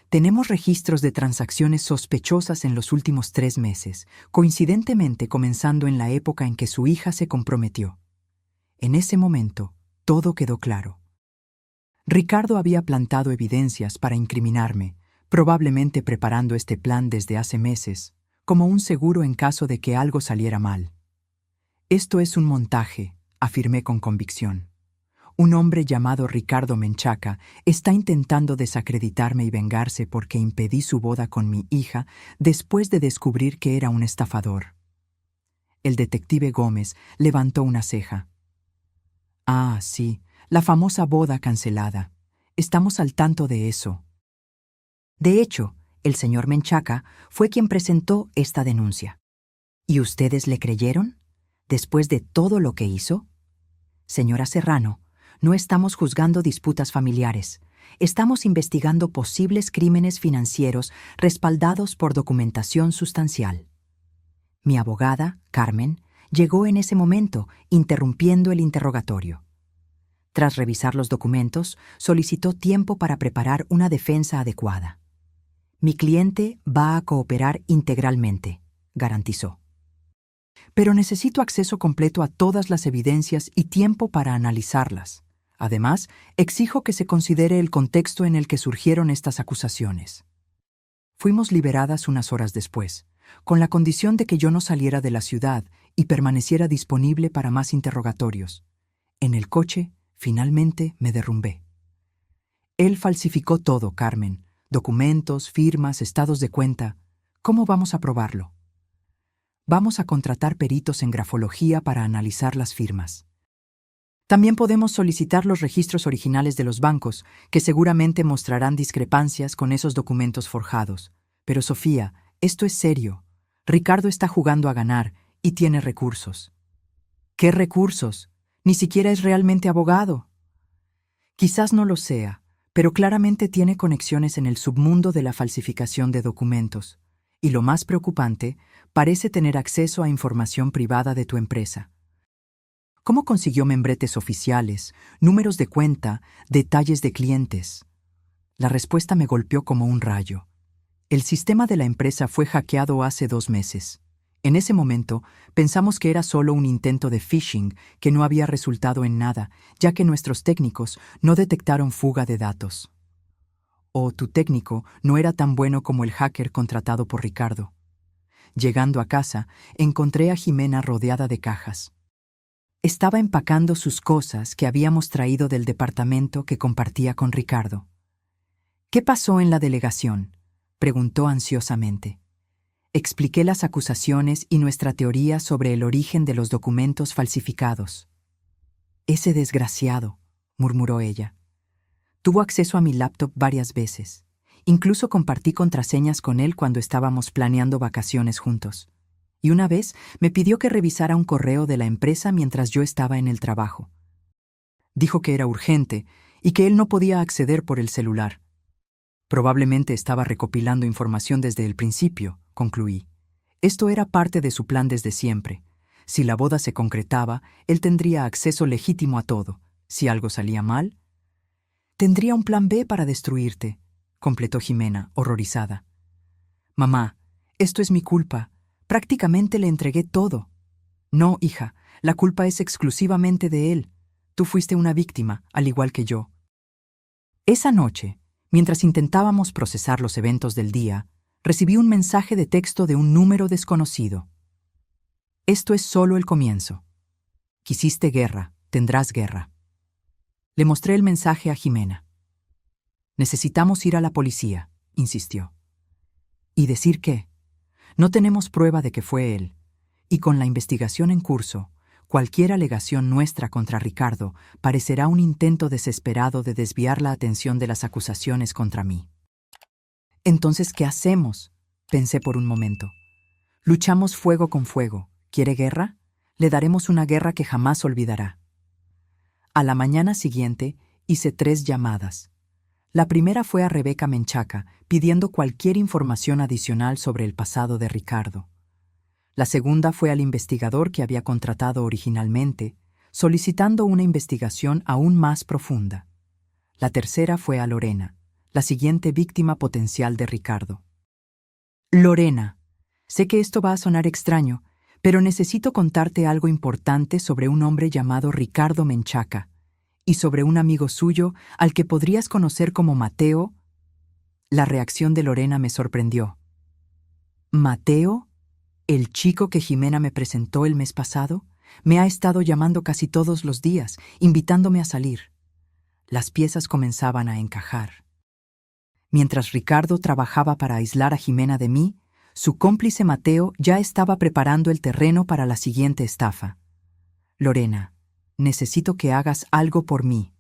Tenemos registros de transacciones sospechosas en los últimos 3 meses, coincidentemente comenzando en la época en que su hija se comprometió. En ese momento, todo quedó claro. Ricardo había plantado evidencias para incriminarme, probablemente preparando este plan desde hace meses, como un seguro en caso de que algo saliera mal. Esto es un montaje, afirmé con convicción. Un hombre llamado Ricardo Menchaca está intentando desacreditarme y vengarse porque impedí su boda con mi hija después de descubrir que era un estafador. El detective Gómez levantó una ceja. Ah, sí, la famosa boda cancelada. Estamos al tanto de eso. De hecho, el señor Menchaca fue quien presentó esta denuncia. ¿Y ustedes le creyeron? ¿Después de todo lo que hizo? Señora Serrano, no estamos juzgando disputas familiares. Estamos investigando posibles crímenes financieros respaldados por documentación sustancial. Mi abogada, Carmen, llegó en ese momento, interrumpiendo el interrogatorio. Tras revisar los documentos, solicitó tiempo para preparar una defensa adecuada. Mi cliente va a cooperar integralmente, garantizó. Pero necesito acceso completo a todas las evidencias y tiempo para analizarlas. Además, exijo que se considere el contexto en el que surgieron estas acusaciones. Fuimos liberadas unas horas después, con la condición de que yo no saliera de la ciudad y permaneciera disponible para más interrogatorios. En el coche, finalmente, me derrumbé. Él falsificó todo, Carmen. Documentos, firmas, estados de cuenta. ¿Cómo vamos a probarlo? Vamos a contratar peritos en grafología para analizar las firmas. También podemos solicitar los registros originales de los bancos, que seguramente mostrarán discrepancias con esos documentos forjados. Pero Sofía, esto es serio. Ricardo está jugando a ganar y tiene recursos. ¿Qué recursos? Ni siquiera es realmente abogado. Quizás no lo sea, pero claramente tiene conexiones en el submundo de la falsificación de documentos. Y lo más preocupante, parece tener acceso a información privada de tu empresa. ¿Cómo consiguió membretes oficiales, números de cuenta, detalles de clientes? La respuesta me golpeó como un rayo. El sistema de la empresa fue hackeado hace 2 meses. En ese momento, pensamos que era solo un intento de phishing que no había resultado en nada, ya que nuestros técnicos no detectaron fuga de datos. O tu técnico no era tan bueno como el hacker contratado por Ricardo. Llegando a casa, encontré a Jimena rodeada de cajas. Estaba empacando sus cosas que habíamos traído del departamento que compartía con Ricardo. ¿Qué pasó en la delegación?, preguntó ansiosamente. Expliqué las acusaciones y nuestra teoría sobre el origen de los documentos falsificados. Ese desgraciado, murmuró ella. Tuvo acceso a mi laptop varias veces. Incluso compartí contraseñas con él cuando estábamos planeando vacaciones juntos. Y una vez me pidió que revisara un correo de la empresa mientras yo estaba en el trabajo. Dijo que era urgente y que él no podía acceder por el celular. Probablemente estaba recopilando información desde el principio, concluí. Esto era parte de su plan desde siempre. Si la boda se concretaba, él tendría acceso legítimo a todo. Si algo salía mal, tendría un plan B para destruirte, completó Jimena, horrorizada. Mamá, esto es mi culpa. Prácticamente le entregué todo. No, hija, la culpa es exclusivamente de él. Tú fuiste una víctima, al igual que yo. Esa noche, mientras intentábamos procesar los eventos del día, recibí un mensaje de texto de un número desconocido. Esto es solo el comienzo. Quisiste guerra, tendrás guerra. Le mostré el mensaje a Jimena. Necesitamos ir a la policía, insistió. ¿Y decir qué? No tenemos prueba de que fue él, y con la investigación en curso, cualquier alegación nuestra contra Ricardo parecerá un intento desesperado de desviar la atención de las acusaciones contra mí. Entonces, ¿qué hacemos?, pensé por un momento. Luchamos fuego con fuego. ¿Quiere guerra? Le daremos una guerra que jamás olvidará. A la mañana siguiente hice 3 llamadas. La primera fue a Rebeca Menchaca, pidiendo cualquier información adicional sobre el pasado de Ricardo. La segunda fue al investigador que había contratado originalmente, solicitando una investigación aún más profunda. La tercera fue a Lorena, la siguiente víctima potencial de Ricardo. Lorena, sé que esto va a sonar extraño, pero necesito contarte algo importante sobre un hombre llamado Ricardo Menchaca y sobre un amigo suyo al que podrías conocer como Mateo. La reacción de Lorena me sorprendió. ¿Mateo? ¿El chico que Jimena me presentó el mes pasado? Me ha estado llamando casi todos los días, invitándome a salir. Las piezas comenzaban a encajar. Mientras Ricardo trabajaba para aislar a Jimena de mí, su cómplice Mateo ya estaba preparando el terreno para la siguiente estafa. Lorena, necesito que hagas algo por mí.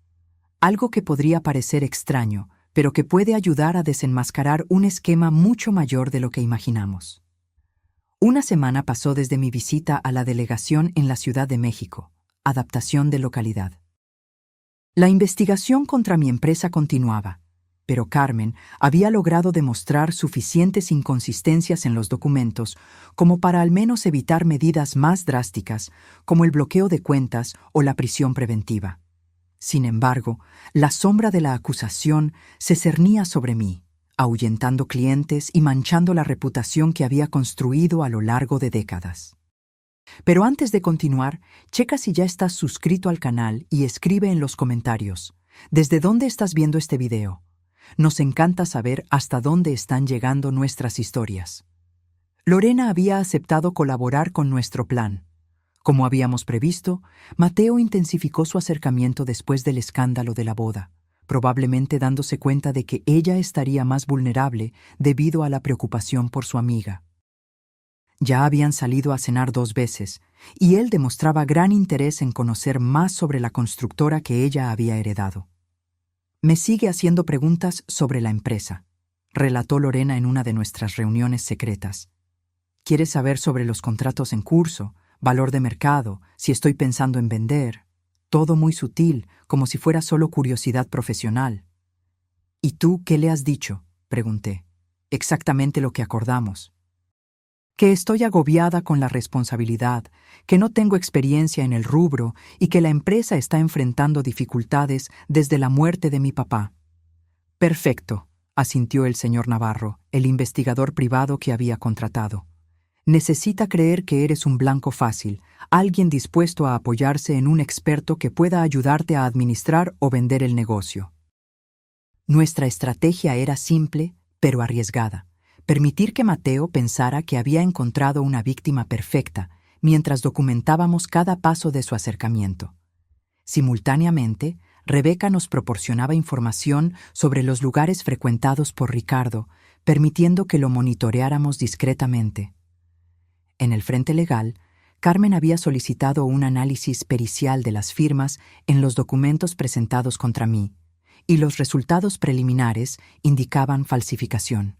Algo que podría parecer extraño, pero que puede ayudar a desenmascarar un esquema mucho mayor de lo que imaginamos. Una semana pasó desde mi visita a la delegación en la Ciudad de México, adaptación de localidad. La investigación contra mi empresa continuaba, pero Carmen había logrado demostrar suficientes inconsistencias en los documentos como para al menos evitar medidas más drásticas, como el bloqueo de cuentas o la prisión preventiva. Sin embargo, la sombra de la acusación se cernía sobre mí, ahuyentando clientes y manchando la reputación que había construido a lo largo de décadas. Pero antes de continuar, checa si ya estás suscrito al canal y escribe en los comentarios, ¿desde dónde estás viendo este video? Nos encanta saber hasta dónde están llegando nuestras historias. Lorena había aceptado colaborar con nuestro plan. Como habíamos previsto, Mateo intensificó su acercamiento después del escándalo de la boda, probablemente dándose cuenta de que ella estaría más vulnerable debido a la preocupación por su amiga. Ya habían salido a cenar 2 veces, y él demostraba gran interés en conocer más sobre la constructora que ella había heredado. Me sigue haciendo preguntas sobre la empresa, relató Lorena en una de nuestras reuniones secretas. Quiere saber sobre los contratos en curso, valor de mercado, si estoy pensando en vender. Todo muy sutil, como si fuera solo curiosidad profesional. ¿Y tú qué le has dicho?, pregunté. Exactamente lo que acordamos. Que estoy agobiada con la responsabilidad, que no tengo experiencia en el rubro y que la empresa está enfrentando dificultades desde la muerte de mi papá. Perfecto, asintió el señor Navarro, el investigador privado que había contratado. Necesita creer que eres un blanco fácil, alguien dispuesto a apoyarse en un experto que pueda ayudarte a administrar o vender el negocio. Nuestra estrategia era simple, pero arriesgada. Permitir que Mateo pensara que había encontrado una víctima perfecta mientras documentábamos cada paso de su acercamiento. Simultáneamente, Rebeca nos proporcionaba información sobre los lugares frecuentados por Ricardo, permitiendo que lo monitoreáramos discretamente. En el frente legal, Carmen había solicitado un análisis pericial de las firmas en los documentos presentados contra mí, y los resultados preliminares indicaban falsificación.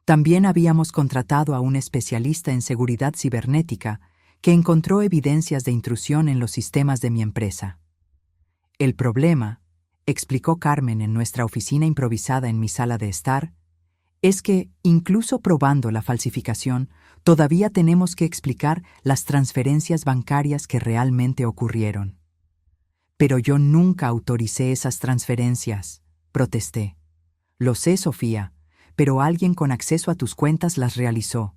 También habíamos contratado a un especialista en seguridad cibernética que encontró evidencias de intrusión en los sistemas de mi empresa. El problema, explicó Carmen en nuestra oficina improvisada en mi sala de estar, es que, incluso probando la falsificación, todavía tenemos que explicar las transferencias bancarias que realmente ocurrieron. Pero yo nunca autoricé esas transferencias, protesté. Lo sé, Sofía, pero alguien con acceso a tus cuentas las realizó.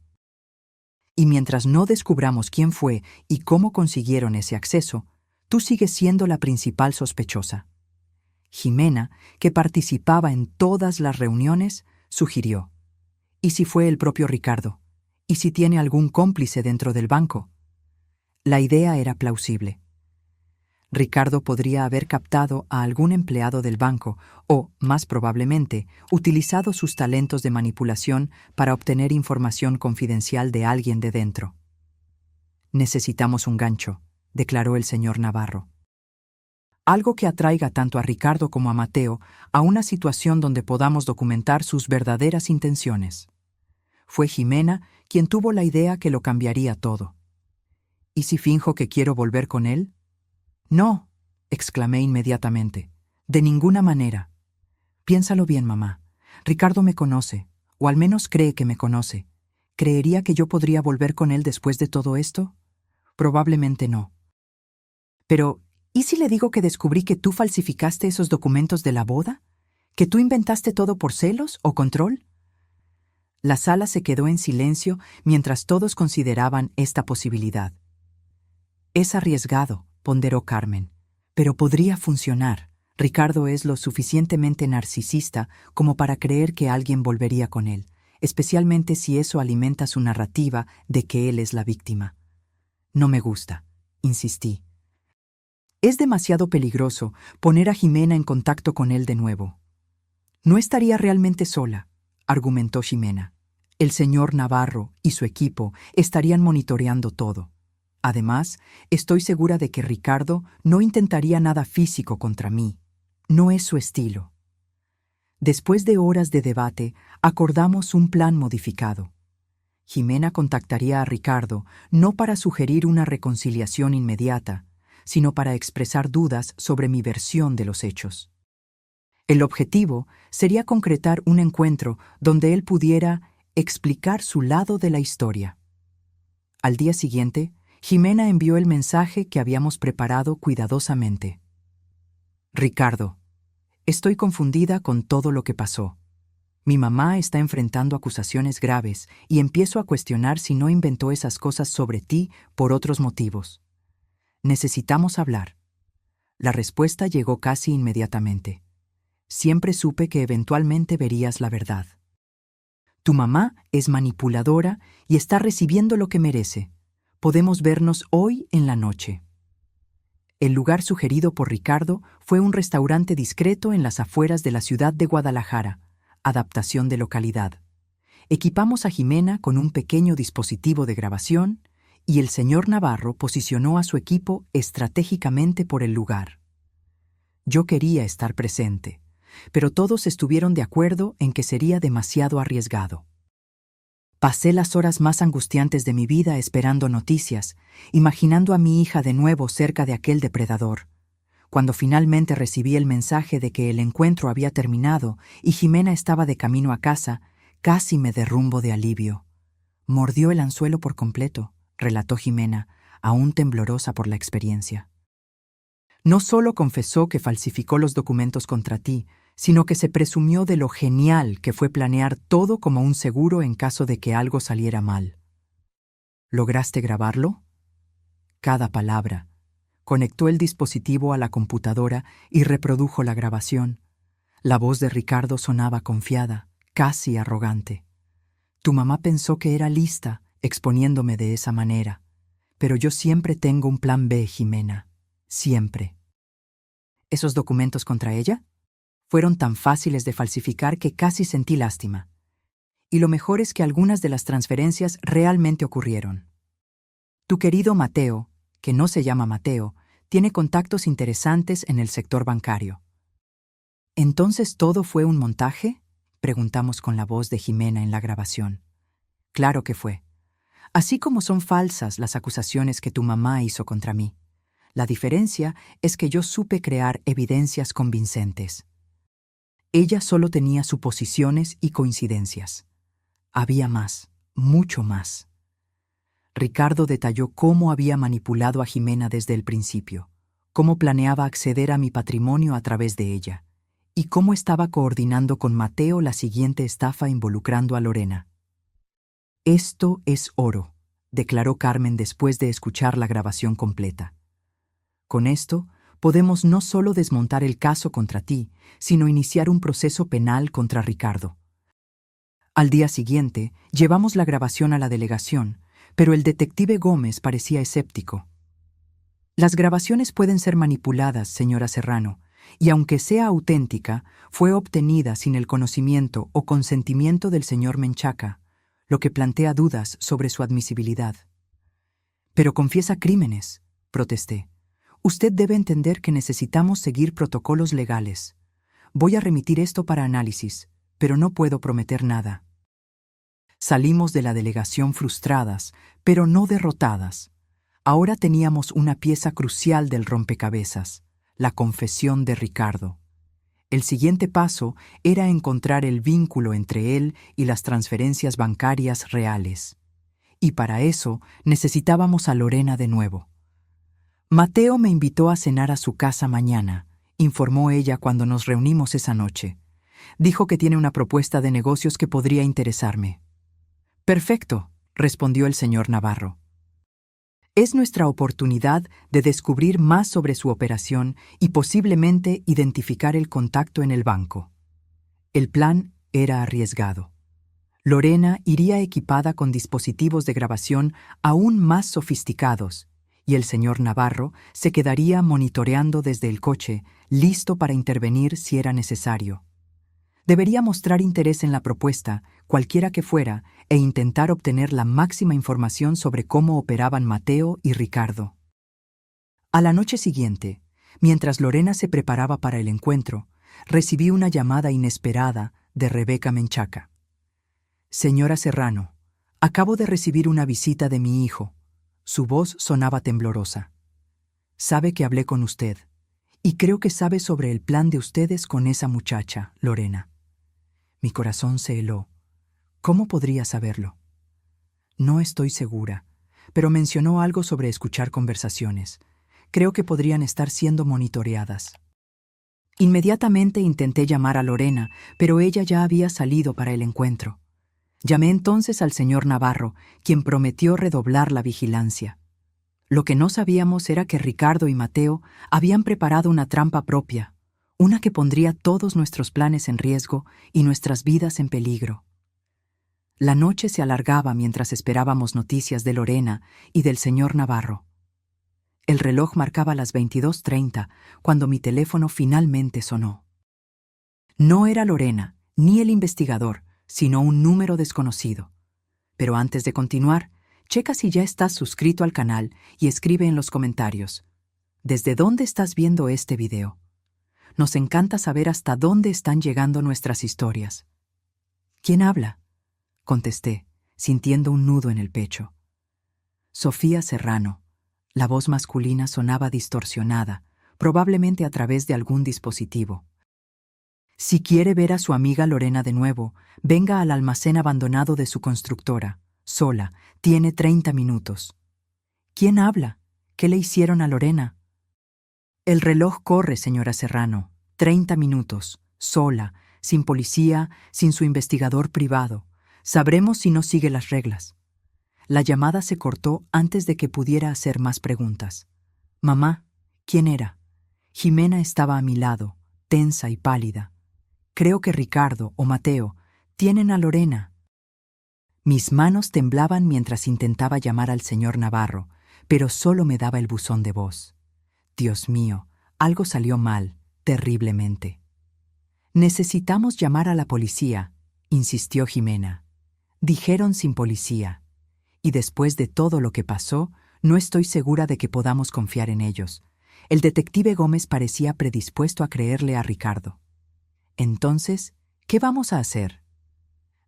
Y mientras no descubramos quién fue y cómo consiguieron ese acceso, tú sigues siendo la principal sospechosa. Jimena, que participaba en todas las reuniones, sugirió. ¿Y si fue el propio Ricardo? ¿Y si tiene algún cómplice dentro del banco? La idea era plausible. Ricardo podría haber captado a algún empleado del banco o, más probablemente, utilizado sus talentos de manipulación para obtener información confidencial de alguien de dentro. Necesitamos un gancho, declaró el señor Navarro. Algo que atraiga tanto a Ricardo como a Mateo a una situación donde podamos documentar sus verdaderas intenciones. Fue Jimena quien tuvo la idea que lo cambiaría todo. ¿Y si finjo que quiero volver con él? No, exclamé inmediatamente. De ninguna manera. Piénsalo bien, mamá. Ricardo me conoce, o al menos cree que me conoce. ¿Creería que yo podría volver con él después de todo esto? Probablemente no. Pero, ¿y si le digo que descubrí que tú falsificaste esos documentos de la boda? ¿Que tú inventaste todo por celos o control? La sala se quedó en silencio mientras todos consideraban esta posibilidad. Es arriesgado, ponderó Carmen, pero podría funcionar. Ricardo es lo suficientemente narcisista como para creer que alguien volvería con él, especialmente si eso alimenta su narrativa de que él es la víctima. No me gusta, insistí. Es demasiado peligroso poner a Jimena en contacto con él de nuevo. No estaría realmente sola, argumentó Jimena. El señor Navarro y su equipo estarían monitoreando todo. Además, estoy segura de que Ricardo no intentaría nada físico contra mí. No es su estilo. Después de horas de debate, acordamos un plan modificado. Jimena contactaría a Ricardo no para sugerir una reconciliación inmediata, sino para expresar dudas sobre mi versión de los hechos. El objetivo sería concretar un encuentro donde él pudiera explicar su lado de la historia. Al día siguiente, Jimena envió el mensaje que habíamos preparado cuidadosamente. Ricardo, estoy confundida con todo lo que pasó. Mi mamá está enfrentando acusaciones graves y empiezo a cuestionar si no inventó esas cosas sobre ti por otros motivos. Necesitamos hablar. La respuesta llegó casi inmediatamente. Siempre supe que eventualmente verías la verdad. Tu mamá es manipuladora y está recibiendo lo que merece. Podemos vernos hoy en la noche. El lugar sugerido por Ricardo fue un restaurante discreto en las afueras de la ciudad de Guadalajara, adaptación de localidad. Equipamos a Jimena con un pequeño dispositivo de grabación y el señor Navarro posicionó a su equipo estratégicamente por el lugar. Yo quería estar presente, pero todos estuvieron de acuerdo en que sería demasiado arriesgado. Pasé las horas más angustiantes de mi vida esperando noticias, imaginando a mi hija de nuevo cerca de aquel depredador. Cuando finalmente recibí el mensaje de que el encuentro había terminado y Jimena estaba de camino a casa, casi me derrumbo de alivio. Mordió el anzuelo por completo, relató Jimena, aún temblorosa por la experiencia. No solo confesó que falsificó los documentos contra ti, sino que se presumió de lo genial que fue planear todo como un seguro en caso de que algo saliera mal. ¿Lograste grabarlo? Cada palabra. Conectó el dispositivo a la computadora y reprodujo la grabación. La voz de Ricardo sonaba confiada, casi arrogante. Tu mamá pensó que era lista, exponiéndome de esa manera. Pero yo siempre tengo un plan B, Jimena. Siempre. ¿Esos documentos contra ella? Fueron tan fáciles de falsificar que casi sentí lástima. Y lo mejor es que algunas de las transferencias realmente ocurrieron. Tu querido Mateo, que no se llama Mateo, tiene contactos interesantes en el sector bancario. ¿Entonces todo fue un montaje?, preguntamos con la voz de Jimena en la grabación. Claro que fue. Así como son falsas las acusaciones que tu mamá hizo contra mí. La diferencia es que yo supe crear evidencias convincentes. Ella solo tenía suposiciones y coincidencias. Había más, mucho más. Ricardo detalló cómo había manipulado a Jimena desde el principio, cómo planeaba acceder a mi patrimonio a través de ella, y cómo estaba coordinando con Mateo la siguiente estafa involucrando a Lorena. Esto es oro, declaró Carmen después de escuchar la grabación completa. Con esto, podemos no solo desmontar el caso contra ti, sino iniciar un proceso penal contra Ricardo. Al día siguiente, llevamos la grabación a la delegación, pero el detective Gómez parecía escéptico. Las grabaciones pueden ser manipuladas, señora Serrano, y aunque sea auténtica, fue obtenida sin el conocimiento o consentimiento del señor Menchaca, lo que plantea dudas sobre su admisibilidad. Pero confiesa crímenes, protesté. Usted debe entender que necesitamos seguir protocolos legales. Voy a remitir esto para análisis, pero no puedo prometer nada. Salimos de la delegación frustradas, pero no derrotadas. Ahora teníamos una pieza crucial del rompecabezas, la confesión de Ricardo. El siguiente paso era encontrar el vínculo entre él y las transferencias bancarias reales. Y para eso necesitábamos a Lorena de nuevo. Mateo me invitó a cenar a su casa mañana, informó ella cuando nos reunimos esa noche. Dijo que tiene una propuesta de negocios que podría interesarme. Perfecto, respondió el señor Navarro. Es nuestra oportunidad de descubrir más sobre su operación y posiblemente identificar el contacto en el banco. El plan era arriesgado. Lorena iría equipada con dispositivos de grabación aún más sofisticados, y el señor Navarro se quedaría monitoreando desde el coche, listo para intervenir si era necesario. Debería mostrar interés en la propuesta, cualquiera que fuera, e intentar obtener la máxima información sobre cómo operaban Mateo y Ricardo. A la noche siguiente, mientras Lorena se preparaba para el encuentro, recibí una llamada inesperada de Rebeca Menchaca. Señora Serrano, acabo de recibir una visita de mi hijo. Su voz sonaba temblorosa. Sabe que hablé con usted, y creo que sabe sobre el plan de ustedes con esa muchacha, Lorena. Mi corazón se heló. ¿Cómo podría saberlo? No estoy segura, pero mencionó algo sobre escuchar conversaciones. Creo que podrían estar siendo monitoreadas. Inmediatamente intenté llamar a Lorena, pero ella ya había salido para el encuentro. Llamé entonces al señor Navarro, quien prometió redoblar la vigilancia. Lo que no sabíamos era que Ricardo y Mateo habían preparado una trampa propia, una que pondría todos nuestros planes en riesgo y nuestras vidas en peligro. La noche se alargaba mientras esperábamos noticias de Lorena y del señor Navarro. El reloj marcaba las 22:30 cuando mi teléfono finalmente sonó. No era Lorena, ni el investigador, sino un número desconocido. Pero antes de continuar, checa si ya estás suscrito al canal y escribe en los comentarios: ¿desde dónde estás viendo este video? Nos encanta saber hasta dónde están llegando nuestras historias. ¿Quién habla?, contesté, sintiendo un nudo en el pecho. Sofía Serrano. La voz masculina sonaba distorsionada, probablemente a través de algún dispositivo. Si quiere ver a su amiga Lorena de nuevo, venga al almacén abandonado de su constructora, sola, tiene 30 minutos. ¿Quién habla? ¿Qué le hicieron a Lorena? El reloj corre, señora Serrano. 30 minutos, sola, sin policía, sin su investigador privado. Sabremos si no sigue las reglas. La llamada se cortó antes de que pudiera hacer más preguntas. Mamá, ¿quién era? Jimena estaba a mi lado, tensa y pálida. Creo que Ricardo o Mateo tienen a Lorena. Mis manos temblaban mientras intentaba llamar al señor Navarro, pero solo me daba el buzón de voz. Dios mío, algo salió mal, terriblemente. Necesitamos llamar a la policía, insistió Jimena. Dijeron sin policía. Y después de todo lo que pasó, no estoy segura de que podamos confiar en ellos. El detective Gómez parecía predispuesto a creerle a Ricardo. Entonces, ¿qué vamos a hacer?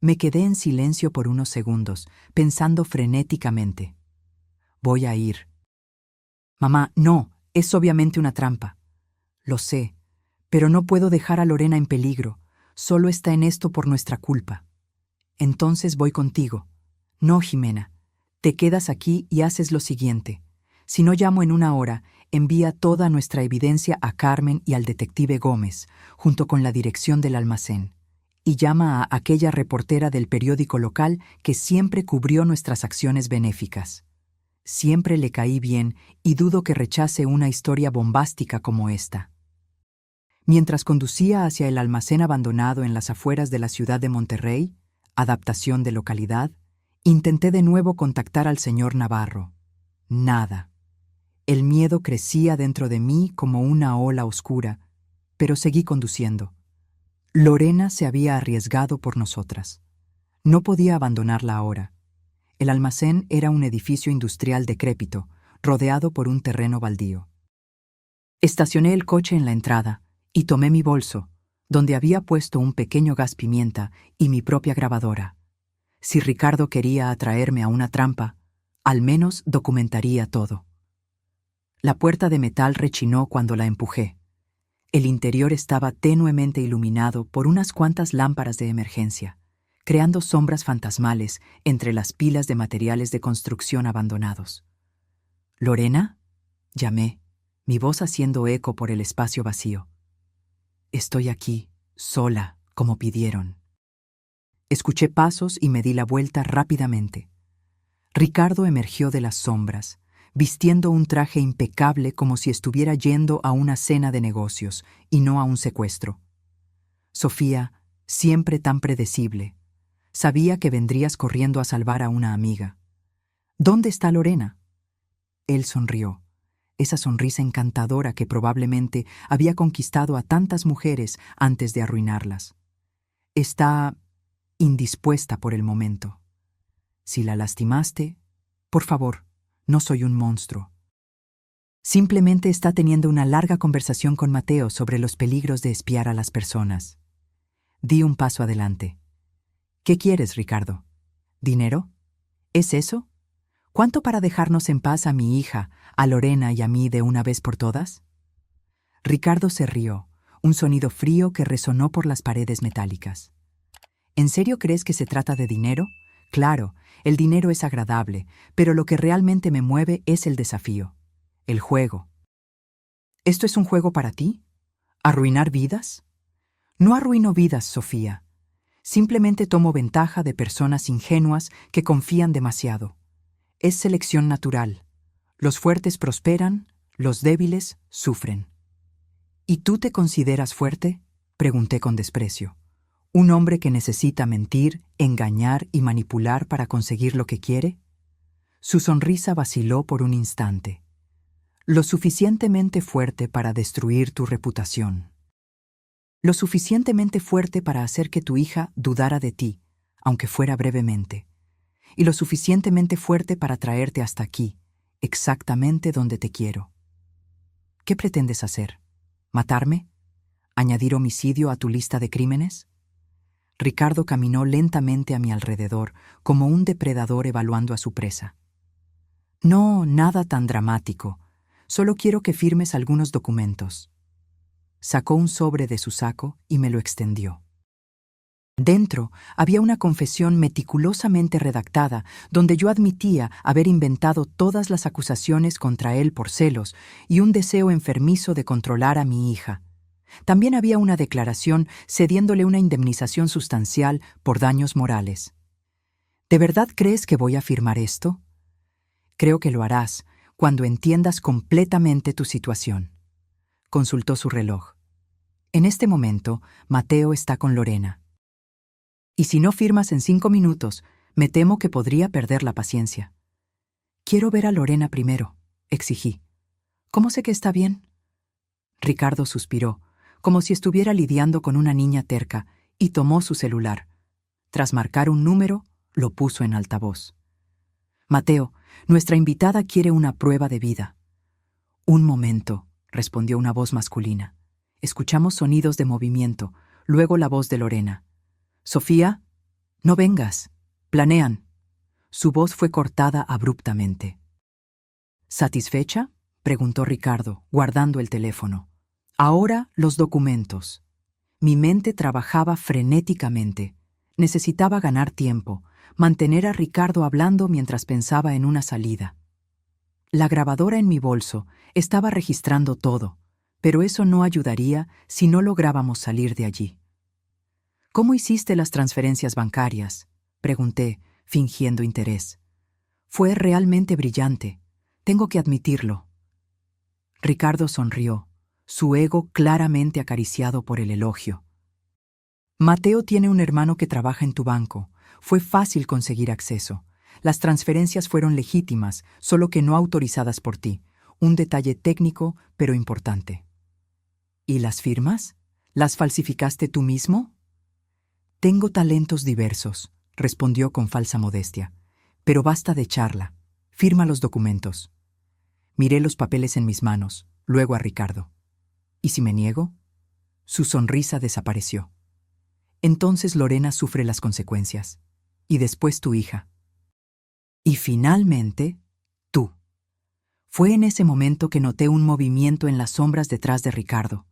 Me quedé en silencio por unos segundos, pensando frenéticamente. Voy a ir. Mamá, no, es obviamente una trampa. Lo sé, pero no puedo dejar a Lorena en peligro. Solo está en esto por nuestra culpa. Entonces voy contigo. No, Jimena. Te quedas aquí y haces lo siguiente. Si no llamo en una hora, envía toda nuestra evidencia a Carmen y al detective Gómez, junto con la dirección del almacén. Y llama a aquella reportera del periódico local que siempre cubrió nuestras acciones benéficas. Siempre le caí bien y dudo que rechace una historia bombástica como esta. Mientras conducía hacia el almacén abandonado en las afueras de la ciudad de Monterrey, adaptación de localidad, intenté de nuevo contactar al señor Navarro. Nada. El miedo crecía dentro de mí como una ola oscura, pero seguí conduciendo. Lorena se había arriesgado por nosotras. No podía abandonarla ahora. El almacén era un edificio industrial decrépito, rodeado por un terreno baldío. Estacioné el coche en la entrada y tomé mi bolso, donde había puesto un pequeño gas pimienta y mi propia grabadora. Si Ricardo quería atraerme a una trampa, al menos documentaría todo. La puerta de metal rechinó cuando la empujé. El interior estaba tenuemente iluminado por unas cuantas lámparas de emergencia, creando sombras fantasmales entre las pilas de materiales de construcción abandonados. ¿Lorena?, llamé, mi voz haciendo eco por el espacio vacío. Estoy aquí, sola, como pidieron. Escuché pasos y me di la vuelta rápidamente. Ricardo emergió de las sombras, vistiendo un traje impecable como si estuviera yendo a una cena de negocios y no a un secuestro. Sofía, siempre tan predecible, sabía que vendrías corriendo a salvar a una amiga. ¿Dónde está Lorena? Él sonrió, esa sonrisa encantadora que probablemente había conquistado a tantas mujeres antes de arruinarlas. Está indispuesta por el momento. Si la lastimaste, por favor, no soy un monstruo. Simplemente está teniendo una larga conversación con Mateo sobre los peligros de espiar a las personas. Di un paso adelante. ¿Qué quieres, Ricardo? ¿Dinero? ¿Es eso? ¿Cuánto para dejarnos en paz a mi hija, a Lorena y a mí de una vez por todas? Ricardo se rió, un sonido frío que resonó por las paredes metálicas. ¿En serio crees que se trata de dinero? Claro, el dinero es agradable, pero lo que realmente me mueve es el desafío, el juego. ¿Esto es un juego para ti? ¿Arruinar vidas? No arruino vidas, Sofía. Simplemente tomo ventaja de personas ingenuas que confían demasiado. Es selección natural. Los fuertes prosperan, los débiles sufren. ¿Y tú te consideras fuerte?, pregunté con desprecio. ¿Un hombre que necesita mentir, engañar y manipular para conseguir lo que quiere? Su sonrisa vaciló por un instante. Lo suficientemente fuerte para destruir tu reputación. Lo suficientemente fuerte para hacer que tu hija dudara de ti, aunque fuera brevemente, y lo suficientemente fuerte para traerte hasta aquí, exactamente donde te quiero. ¿Qué pretendes hacer? ¿Matarme? ¿Añadir homicidio a tu lista de crímenes? Ricardo caminó lentamente a mi alrededor, como un depredador evaluando a su presa. No, nada tan dramático. Solo quiero que firmes algunos documentos. Sacó un sobre de su saco y me lo extendió. Dentro había una confesión meticulosamente redactada donde yo admitía haber inventado todas las acusaciones contra él por celos y un deseo enfermizo de controlar a mi hija. También había una declaración cediéndole una indemnización sustancial por daños morales. ¿De verdad crees que voy a firmar esto? Creo que lo harás cuando entiendas completamente tu situación. Consultó su reloj. En este momento, Mateo está con Lorena. Y si no firmas en 5 minutos, me temo que podría perder la paciencia. Quiero ver a Lorena primero, exigí. ¿Cómo sé que está bien? Ricardo suspiró, como si estuviera lidiando con una niña terca, y tomó su celular. Tras marcar un número, lo puso en altavoz. Mateo, nuestra invitada quiere una prueba de vida. Un momento, respondió una voz masculina. Escuchamos sonidos de movimiento, luego la voz de Lorena. Sofía, no vengas. Planean. Su voz fue cortada abruptamente. ¿Satisfecha? Preguntó Ricardo, guardando el teléfono. Ahora los documentos. Mi mente trabajaba frenéticamente. Necesitaba ganar tiempo, mantener a Ricardo hablando mientras pensaba en una salida. La grabadora en mi bolso estaba registrando todo, pero eso no ayudaría si no lográbamos salir de allí. ¿Cómo hiciste las transferencias bancarias? Pregunté, fingiendo interés. Fue realmente brillante. Tengo que admitirlo. Ricardo sonrió, su ego claramente acariciado por el elogio. Mateo tiene un hermano que trabaja en tu banco. Fue fácil conseguir acceso. Las transferencias fueron legítimas, solo que no autorizadas por ti. Un detalle técnico, pero importante. ¿Y las firmas? ¿Las falsificaste tú mismo? Tengo talentos diversos, respondió con falsa modestia. Pero basta de charla. Firma los documentos. Miré los papeles en mis manos, luego a Ricardo. ¿Y si me niego? Su sonrisa desapareció. Entonces Lorena sufre las consecuencias. Y después tu hija. Y finalmente, tú. Fue en ese momento que noté un movimiento en las sombras detrás de Ricardo.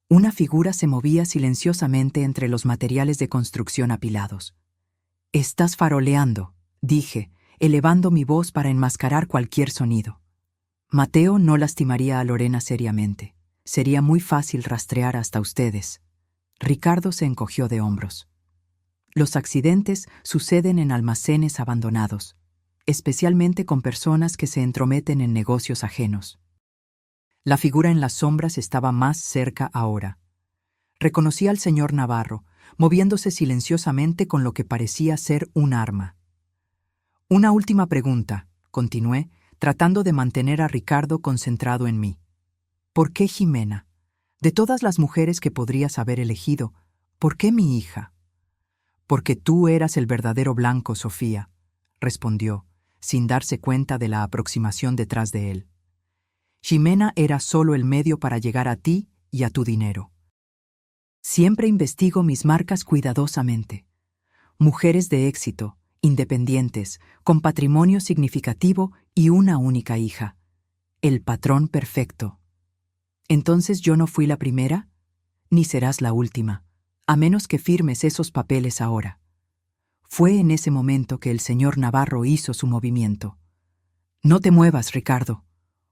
Una figura se movía silenciosamente entre los materiales de construcción apilados. «Estás faroleando», dije, elevando mi voz para enmascarar cualquier sonido. Mateo no lastimaría a Lorena seriamente. Sería muy fácil rastrear hasta ustedes. Ricardo se encogió de hombros. Los accidentes suceden en almacenes abandonados, especialmente con personas que se entrometen en negocios ajenos. La figura en las sombras estaba más cerca ahora. Reconocí al señor Navarro, moviéndose silenciosamente con lo que parecía ser un arma. Una última pregunta, continué, tratando de mantener a Ricardo concentrado en mí. ¿Por qué Jimena? De todas las mujeres que podrías haber elegido, ¿por qué mi hija? Porque tú eras el verdadero blanco, Sofía, respondió, sin darse cuenta de la aproximación detrás de él. Jimena era solo el medio para llegar a ti y a tu dinero. Siempre investigo mis marcas cuidadosamente. Mujeres de éxito, independientes, con patrimonio significativo y una única hija. El patrón perfecto. ¿Entonces yo no fui la primera? Ni serás la última, a menos que firmes esos papeles ahora. Fue en ese momento que el señor Navarro hizo su movimiento. «No te muevas, Ricardo»,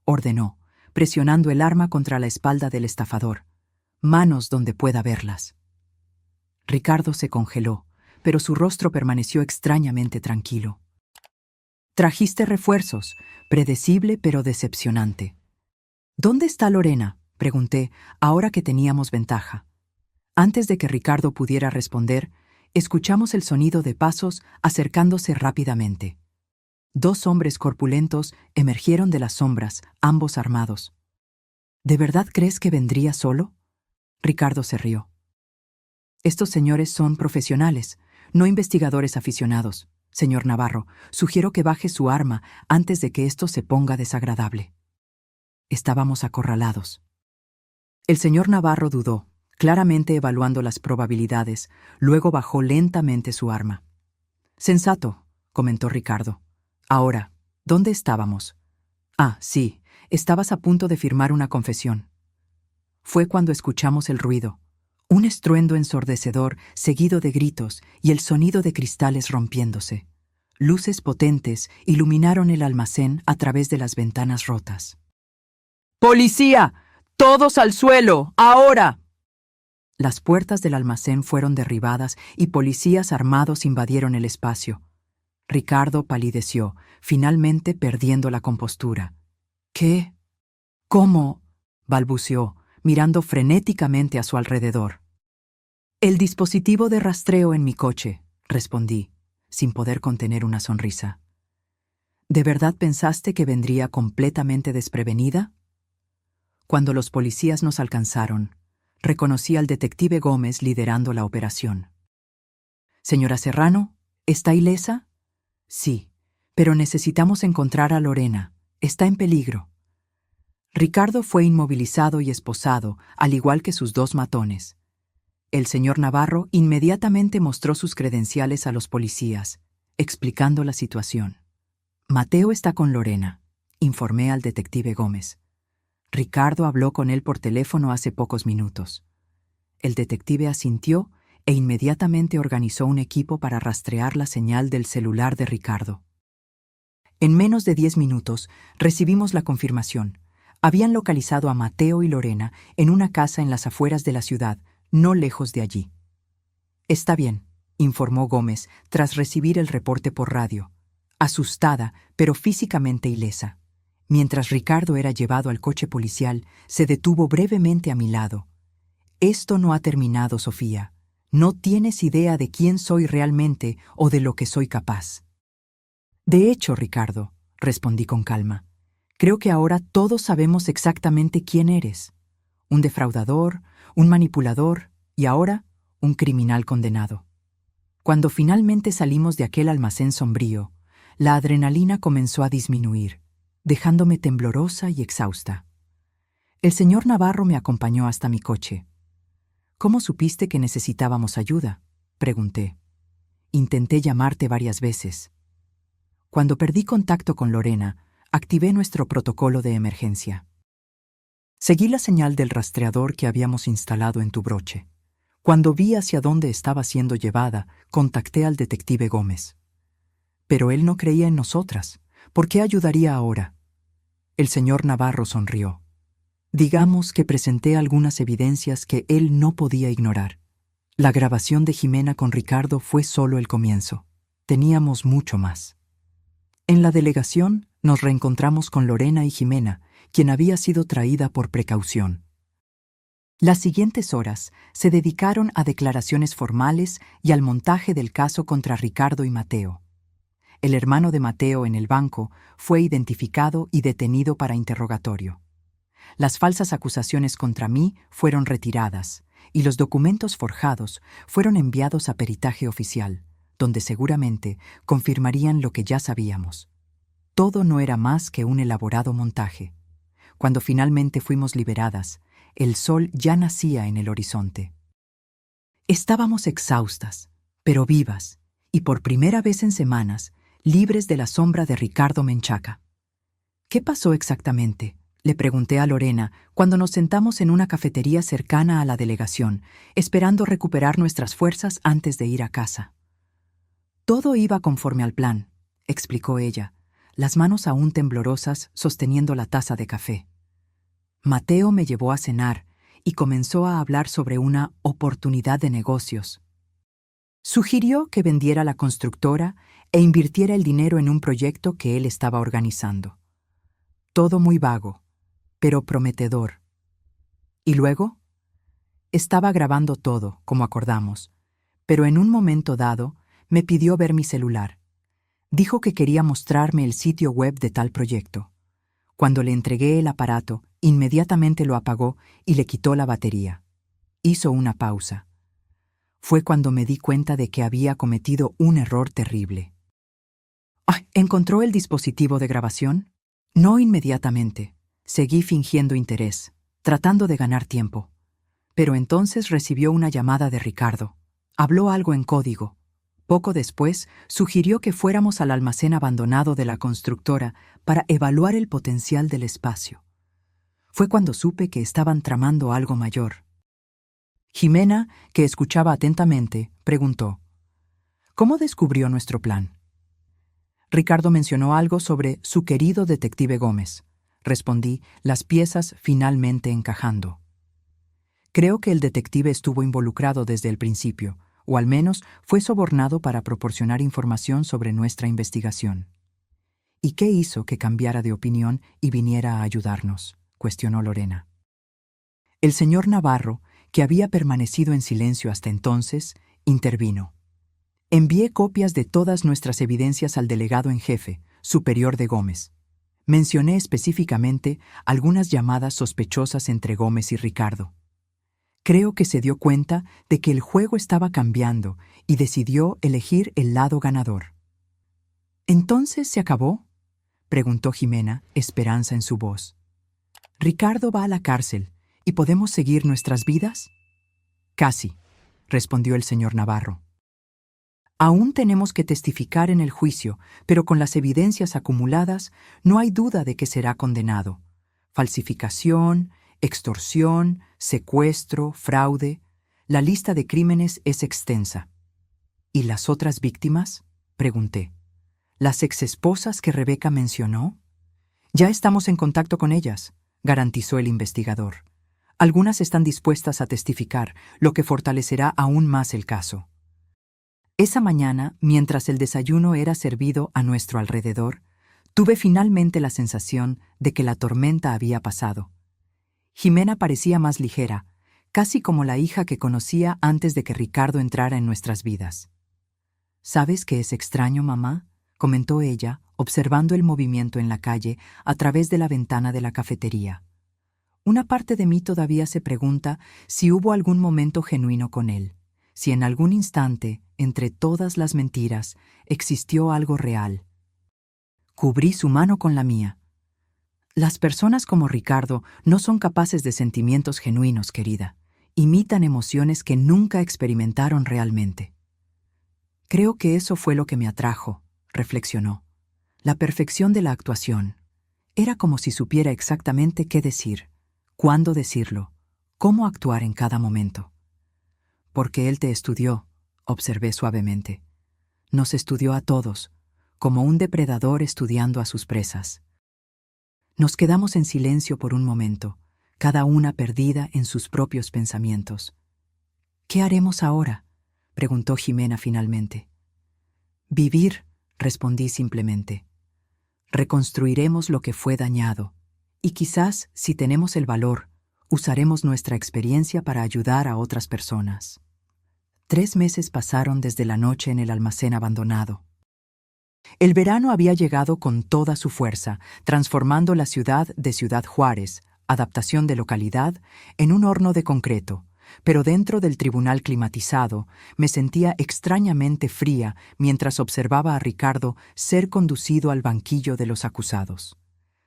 ordenó, presionando el arma contra la espalda del estafador. «Manos donde pueda verlas». Ricardo se congeló, pero su rostro permaneció extrañamente tranquilo. «Trajiste refuerzos», predecible pero decepcionante. «¿Dónde está Lorena?», pregunté, ahora que teníamos ventaja. Antes de que Ricardo pudiera responder, escuchamos el sonido de pasos acercándose rápidamente. 2 hombres corpulentos emergieron de las sombras, ambos armados. ¿De verdad crees que vendría solo? Ricardo se rió. Estos señores son profesionales. no investigadores aficionados. Señor Navarro, sugiero que baje su arma antes de que esto se ponga desagradable. Estábamos acorralados. El señor Navarro dudó, claramente evaluando las probabilidades, luego bajó lentamente su arma. Sensato, comentó Ricardo. Ahora, ¿dónde estábamos? Ah, sí, estabas a punto de firmar una confesión. Fue cuando escuchamos el ruido, un estruendo ensordecedor seguido de gritos y el sonido de cristales rompiéndose. Luces potentes iluminaron el almacén a través de las ventanas rotas. ¡Policía! ¡Todos al suelo! ¡Ahora! Las puertas del almacén fueron derribadas y policías armados invadieron el espacio. Ricardo palideció, finalmente perdiendo la compostura. ¿Qué? ¿Cómo? Balbuceó, mirando frenéticamente a su alrededor. El dispositivo de rastreo en mi coche, respondí, sin poder contener una sonrisa. ¿De verdad pensaste que vendría completamente desprevenida? Cuando los policías nos alcanzaron, reconocí al detective Gómez liderando la operación. Señora Serrano, ¿está ilesa? Sí, pero necesitamos encontrar a Lorena. Está en peligro. Ricardo fue inmovilizado y esposado, al igual que sus dos matones. El señor Navarro inmediatamente mostró sus credenciales a los policías, explicando la situación. Mateo está con Lorena, informé al detective Gómez. Ricardo habló con él por teléfono hace pocos minutos. El detective asintió e inmediatamente organizó un equipo para rastrear la señal del celular de Ricardo. En menos de 10 minutos recibimos la confirmación. Habían localizado a Mateo y Lorena en una casa en las afueras de la ciudad, no lejos de allí. Está bien, informó Gómez tras recibir el reporte por radio, asustada pero físicamente ilesa. Mientras Ricardo era llevado al coche policial, se detuvo brevemente a mi lado. Esto no ha terminado, Sofía. No tienes idea de quién soy realmente o de lo que soy capaz. De hecho, Ricardo, respondí con calma, creo que ahora todos sabemos exactamente quién eres. Un defraudador, un manipulador y ahora un criminal condenado. Cuando finalmente salimos de aquel almacén sombrío, la adrenalina comenzó a disminuir, dejándome temblorosa y exhausta. El señor Navarro me acompañó hasta mi coche. ¿Cómo supiste que necesitábamos ayuda?, pregunté. Intenté llamarte varias veces. Cuando perdí contacto con Lorena, activé nuestro protocolo de emergencia. Seguí la señal del rastreador que habíamos instalado en tu broche. Cuando vi hacia dónde estaba siendo llevada, contacté al detective Gómez. Pero él no creía en nosotras. ¿Por qué ayudaría ahora? El señor Navarro sonrió. Digamos que presenté algunas evidencias que él no podía ignorar. La grabación de Jimena con Ricardo fue solo el comienzo. Teníamos mucho más. En la delegación nos reencontramos con Lorena y Jimena, quien había sido traída por precaución. Las siguientes horas se dedicaron a declaraciones formales y al montaje del caso contra Ricardo y Mateo. El hermano de Mateo en el banco fue identificado y detenido para interrogatorio. Las falsas acusaciones contra mí fueron retiradas y los documentos forjados fueron enviados a peritaje oficial, donde seguramente confirmarían lo que ya sabíamos. Todo no era más que un elaborado montaje. Cuando finalmente fuimos liberadas, el sol ya nacía en el horizonte. Estábamos exhaustas, pero vivas, y por primera vez en semanas, libres de la sombra de Ricardo Menchaca. ¿Qué pasó exactamente?, le pregunté a Lorena cuando nos sentamos en una cafetería cercana a la delegación, esperando recuperar nuestras fuerzas antes de ir a casa. Todo iba conforme al plan, explicó ella, las manos aún temblorosas sosteniendo la taza de café. Mateo me llevó a cenar y comenzó a hablar sobre una oportunidad de negocios. Sugirió que vendiera la constructora e invirtiera el dinero en un proyecto que él estaba organizando. Todo muy vago, pero prometedor. ¿Y luego? Estaba grabando todo, como acordamos, pero en un momento dado me pidió ver mi celular. Dijo que quería mostrarme el sitio web de tal proyecto. Cuando le entregué el aparato, inmediatamente lo apagó y le quitó la batería. Hizo una pausa. Fue cuando me di cuenta de que había cometido un error terrible. ¿Encontró el dispositivo de grabación? No inmediatamente. Seguí fingiendo interés, tratando de ganar tiempo. Pero entonces recibió una llamada de Ricardo. Habló algo en código. Poco después, sugirió que fuéramos al almacén abandonado de la constructora para evaluar el potencial del espacio. Fue cuando supe que estaban tramando algo mayor. Jimena, que escuchaba atentamente, preguntó: ¿Cómo descubrió nuestro plan? Ricardo mencionó algo sobre su querido detective Gómez. Respondí, las piezas finalmente encajando. Creo que el detective estuvo involucrado desde el principio, o al menos fue sobornado para proporcionar información sobre nuestra investigación. ¿Y qué hizo que cambiara de opinión y viniera a ayudarnos?, cuestionó Lorena. El señor Navarro, que había permanecido en silencio hasta entonces, intervino. Envié copias de todas nuestras evidencias al delegado en jefe, superior de Gómez. Mencioné específicamente algunas llamadas sospechosas entre Gómez y Ricardo. Creo que se dio cuenta de que el juego estaba cambiando y decidió elegir el lado ganador. ¿Entonces se acabó?, preguntó Jimena, esperanza en su voz. ¿Ricardo va a la cárcel y podemos seguir nuestras vidas? Casi, respondió el señor Navarro. Aún tenemos que testificar en el juicio, pero con las evidencias acumuladas no hay duda de que será condenado. Falsificación, extorsión, secuestro, fraude. La lista de crímenes es extensa. ¿Y las otras víctimas?, pregunté. ¿Las exesposas que Rebeca mencionó? Ya estamos en contacto con ellas, garantizó el investigador. Algunas están dispuestas a testificar, lo que fortalecerá aún más el caso. Esa mañana, mientras el desayuno era servido a nuestro alrededor, tuve finalmente la sensación de que la tormenta había pasado. Jimena parecía más ligera, casi como la hija que conocía antes de que Ricardo entrara en nuestras vidas. ¿Sabes qué es extraño, mamá?, comentó ella, observando el movimiento en la calle a través de la ventana de la cafetería. Una parte de mí todavía se pregunta si hubo algún momento genuino con él, si en algún instante, entre todas las mentiras, existió algo real. Cubrí su mano con la mía. Las personas como Ricardo no son capaces de sentimientos genuinos, querida. Imitan emociones que nunca experimentaron realmente. Creo que eso fue lo que me atrajo, reflexionó. La perfección de la actuación. Era como si supiera exactamente qué decir, cuándo decirlo, cómo actuar en cada momento. Porque él te estudió, observé suavemente. Nos estudió a todos, como un depredador estudiando a sus presas. Nos quedamos en silencio por un momento, cada una perdida en sus propios pensamientos. ¿Qué haremos ahora?, preguntó Jimena finalmente. Vivir, respondí simplemente. Reconstruiremos lo que fue dañado, y quizás, si tenemos el valor, usaremos nuestra experiencia para ayudar a otras personas. 3 meses pasaron desde la noche en el almacén abandonado. El verano había llegado con toda su fuerza, transformando la ciudad de Ciudad Juárez, adaptación de localidad, en un horno de concreto, pero dentro del tribunal climatizado me sentía extrañamente fría mientras observaba a Ricardo ser conducido al banquillo de los acusados.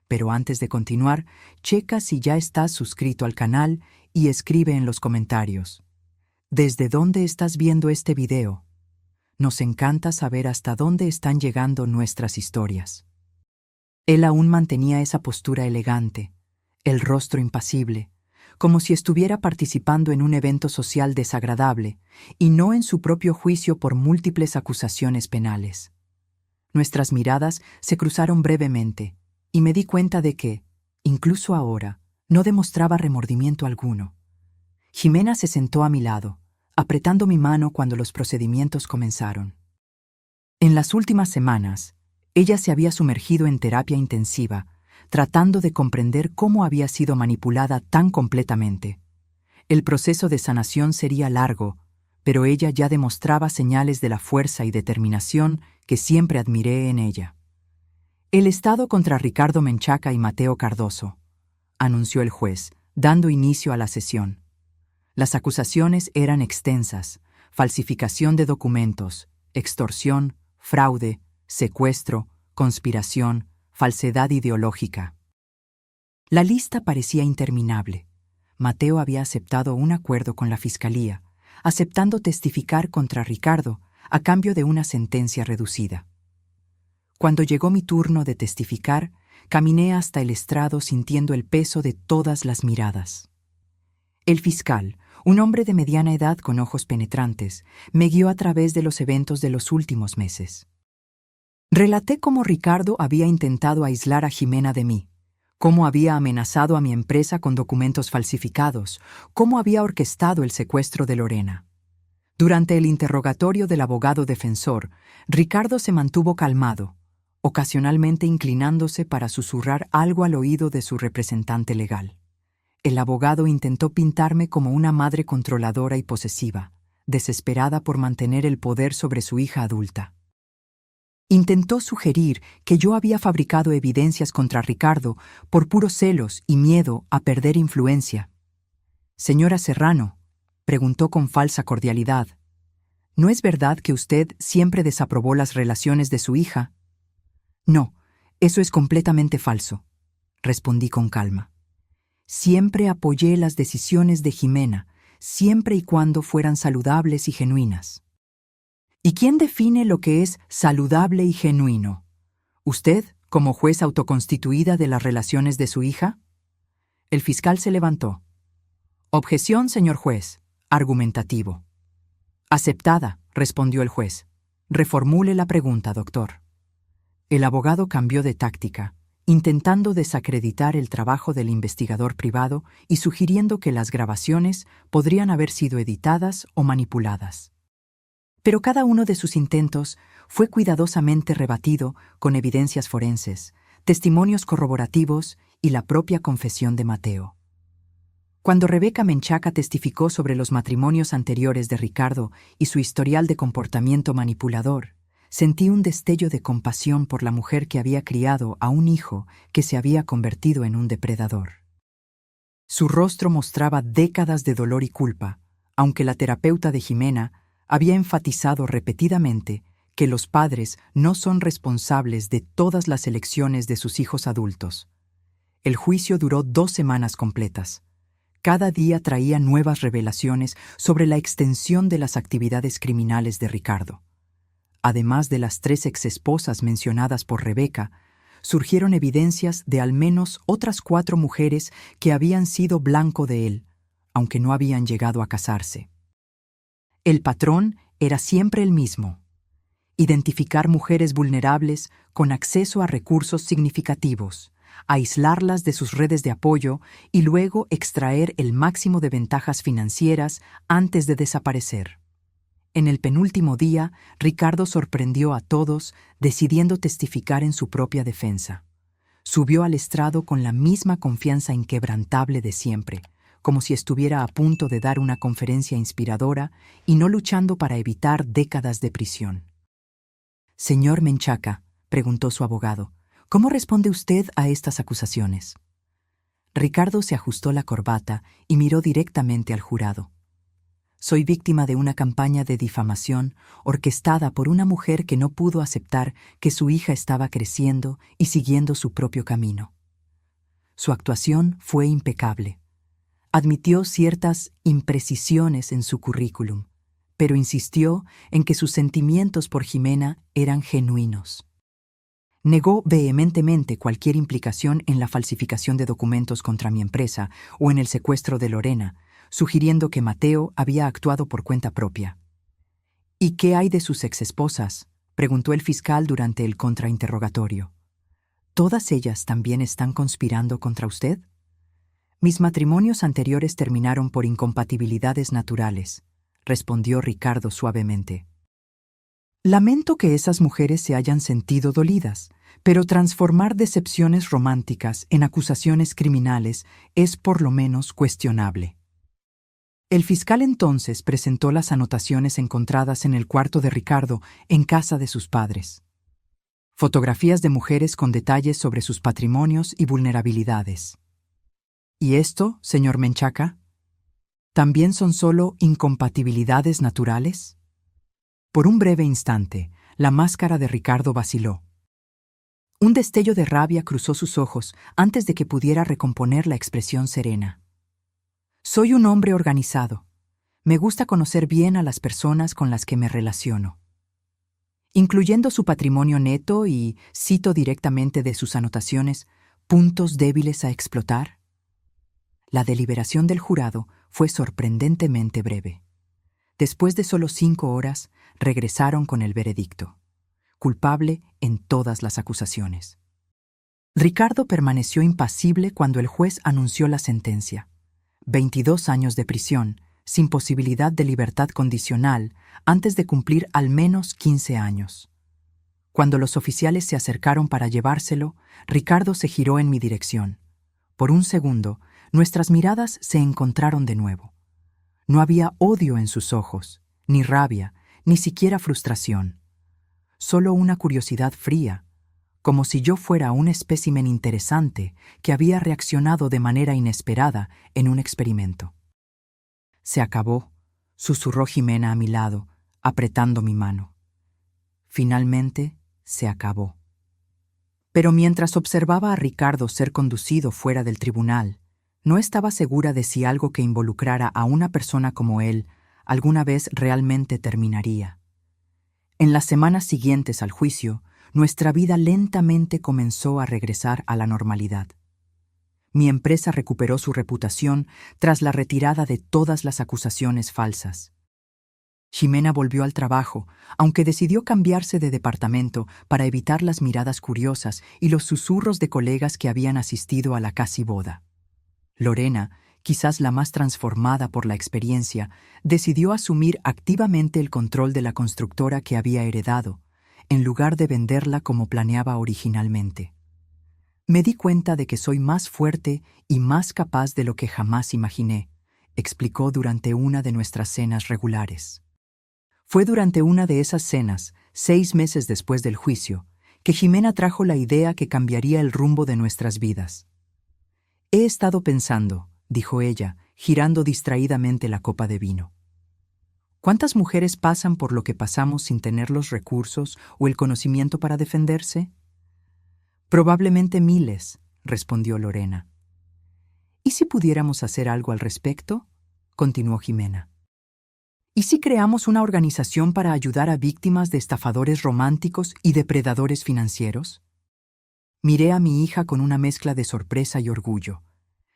Pero antes de continuar, checa si ya estás suscrito al canal y escribe en los comentarios: ¿desde dónde estás viendo este video? Nos encanta saber hasta dónde están llegando nuestras historias. Él aún mantenía esa postura elegante, el rostro impasible, como si estuviera participando en un evento social desagradable y no en su propio juicio por múltiples acusaciones penales. Nuestras miradas se cruzaron brevemente y me di cuenta de que, incluso ahora, no demostraba remordimiento alguno. Jimena se sentó a mi lado, apretando mi mano cuando los procedimientos comenzaron. En las últimas semanas, ella se había sumergido en terapia intensiva, tratando de comprender cómo había sido manipulada tan completamente. El proceso de sanación sería largo, pero ella ya demostraba señales de la fuerza y determinación que siempre admiré en ella. El estado contra Ricardo Menchaca y Mateo Cardoso, anunció el juez, dando inicio a la sesión. Las acusaciones eran extensas, falsificación de documentos, extorsión, fraude, secuestro, conspiración, falsedad ideológica. La lista parecía interminable. Mateo había aceptado un acuerdo con la fiscalía, aceptando testificar contra Ricardo a cambio de una sentencia reducida. Cuando llegó mi turno de testificar, caminé hasta el estrado sintiendo el peso de todas las miradas. El fiscal, un hombre de mediana edad con ojos penetrantes, me guió a través de los eventos de los últimos meses. Relaté cómo Ricardo había intentado aislar a Jimena de mí, cómo había amenazado a mi empresa con documentos falsificados, cómo había orquestado el secuestro de Lorena. Durante el interrogatorio del abogado defensor, Ricardo se mantuvo calmado, ocasionalmente inclinándose para susurrar algo al oído de su representante legal. El abogado intentó pintarme como una madre controladora y posesiva, desesperada por mantener el poder sobre su hija adulta. Intentó sugerir que yo había fabricado evidencias contra Ricardo por puros celos y miedo a perder influencia. «Señora Serrano», preguntó con falsa cordialidad, «¿no es verdad que usted siempre desaprobó las relaciones de su hija?» «No, eso es completamente falso», respondí con calma. «Siempre apoyé las decisiones de Jimena, siempre y cuando fueran saludables y genuinas». ¿Y quién define lo que es saludable y genuino? ¿Usted, como juez autoconstituida de las relaciones de su hija? El fiscal se levantó. «Objeción, señor juez», argumentativo. «Aceptada», respondió el juez. «Reformule la pregunta, doctor». El abogado cambió de táctica, intentando desacreditar el trabajo del investigador privado y sugiriendo que las grabaciones podrían haber sido editadas o manipuladas. Pero cada uno de sus intentos fue cuidadosamente rebatido con evidencias forenses, testimonios corroborativos y la propia confesión de Mateo. Cuando Rebeca Menchaca testificó sobre los matrimonios anteriores de Ricardo y su historial de comportamiento manipulador, sentí un destello de compasión por la mujer que había criado a un hijo que se había convertido en un depredador. Su rostro mostraba décadas de dolor y culpa, aunque la terapeuta de Jimena había enfatizado repetidamente que los padres no son responsables de todas las elecciones de sus hijos adultos. El juicio duró 2 semanas completas. Cada día traía nuevas revelaciones sobre la extensión de las actividades criminales de Ricardo. Además de las 3 exesposas mencionadas por Rebeca, surgieron evidencias de al menos otras 4 mujeres que habían sido blanco de él, aunque no habían llegado a casarse. El patrón era siempre el mismo: identificar mujeres vulnerables con acceso a recursos significativos, aislarlas de sus redes de apoyo y luego extraer el máximo de ventajas financieras antes de desaparecer. En el penúltimo día, Ricardo sorprendió a todos decidiendo testificar en su propia defensa. Subió al estrado con la misma confianza inquebrantable de siempre, como si estuviera a punto de dar una conferencia inspiradora y no luchando para evitar décadas de prisión. «Señor Menchaca», preguntó su abogado, «¿cómo responde usted a estas acusaciones?» Ricardo se ajustó la corbata y miró directamente al jurado. «Soy víctima de una campaña de difamación orquestada por una mujer que no pudo aceptar que su hija estaba creciendo y siguiendo su propio camino. Su actuación fue impecable. Admitió ciertas imprecisiones en su currículum, pero insistió en que sus sentimientos por Jimena eran genuinos. Negó vehementemente cualquier implicación en la falsificación de documentos contra mi empresa o en el secuestro de Lorena, sugiriendo que Mateo había actuado por cuenta propia. «¿Y qué hay de sus exesposas?», preguntó el fiscal durante el contrainterrogatorio. «¿Todas ellas también están conspirando contra usted?» «Mis matrimonios anteriores terminaron por incompatibilidades naturales», respondió Ricardo suavemente. «Lamento que esas mujeres se hayan sentido dolidas, pero transformar decepciones románticas en acusaciones criminales es por lo menos cuestionable». El fiscal entonces presentó las anotaciones encontradas en el cuarto de Ricardo en casa de sus padres. Fotografías de mujeres con detalles sobre sus patrimonios y vulnerabilidades. «¿Y esto, señor Menchaca?». ¿También son solo incompatibilidades naturales? Por un breve instante, la máscara de Ricardo vaciló. Un destello de rabia cruzó sus ojos antes de que pudiera recomponer la expresión serena. Soy un hombre organizado. Me gusta conocer bien a las personas con las que me relaciono. Incluyendo su patrimonio neto y, cito directamente de sus anotaciones, puntos débiles a explotar. La deliberación del jurado fue sorprendentemente breve. Después de solo 5 horas, regresaron con el veredicto. Culpable en todas las acusaciones. Ricardo permaneció impasible cuando el juez anunció la sentencia. 22 años de prisión, sin posibilidad de libertad condicional, antes de cumplir al menos 15 años. Cuando los oficiales se acercaron para llevárselo, Ricardo se giró en mi dirección. Por un segundo, nuestras miradas se encontraron de nuevo. No había odio en sus ojos, ni rabia, ni siquiera frustración. Solo una curiosidad fría, como si yo fuera un espécimen interesante que había reaccionado de manera inesperada en un experimento. Se acabó, susurró Jimena a mi lado, apretando mi mano. Finalmente, se acabó. Pero mientras observaba a Ricardo ser conducido fuera del tribunal, no estaba segura de si algo que involucrara a una persona como él alguna vez realmente terminaría. En las semanas siguientes al juicio, nuestra vida lentamente comenzó a regresar a la normalidad. Mi empresa recuperó su reputación tras la retirada de todas las acusaciones falsas. Jimena volvió al trabajo, aunque decidió cambiarse de departamento para evitar las miradas curiosas y los susurros de colegas que habían asistido a la casi boda. Lorena, quizás la más transformada por la experiencia, decidió asumir activamente el control de la constructora que había heredado, en lugar de venderla como planeaba originalmente. Me di cuenta de que soy más fuerte y más capaz de lo que jamás imaginé, explicó durante una de nuestras cenas regulares. Fue durante una de esas cenas, 6 meses después del juicio, que Jimena trajo la idea que cambiaría el rumbo de nuestras vidas. He estado pensando, dijo ella, girando distraídamente la copa de vino. ¿Cuántas mujeres pasan por lo que pasamos sin tener los recursos o el conocimiento para defenderse? Probablemente miles, respondió Lorena. ¿Y si pudiéramos hacer algo al respecto? Continuó Jimena. ¿Y si creamos una organización para ayudar a víctimas de estafadores románticos y depredadores financieros? Miré a mi hija con una mezcla de sorpresa y orgullo.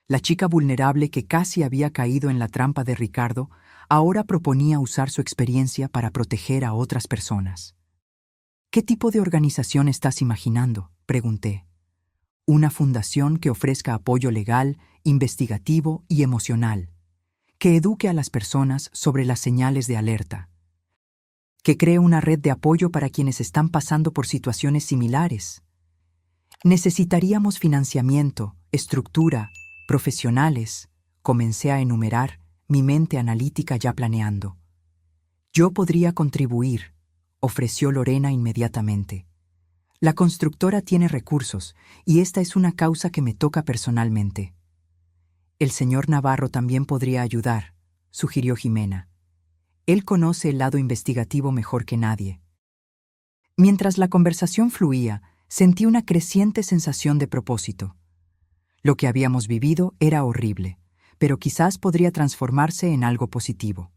La chica vulnerable que casi había caído en la trampa de Ricardo ahora proponía usar su experiencia para proteger a otras personas. ¿Qué tipo de organización estás imaginando?, pregunté. Una fundación que ofrezca apoyo legal, investigativo y emocional, que eduque a las personas sobre las señales de alerta, que cree una red de apoyo para quienes están pasando por situaciones similares. Necesitaríamos financiamiento, estructura, profesionales, comencé a enumerar, mi mente analítica ya planeando. Yo podría contribuir, ofreció Lorena inmediatamente. La constructora tiene recursos y esta es una causa que me toca personalmente. El señor Navarro también podría ayudar, sugirió Jimena. Él conoce el lado investigativo mejor que nadie. Mientras la conversación fluía, sentí una creciente sensación de propósito. Lo que habíamos vivido era horrible, pero quizás podría transformarse en algo positivo.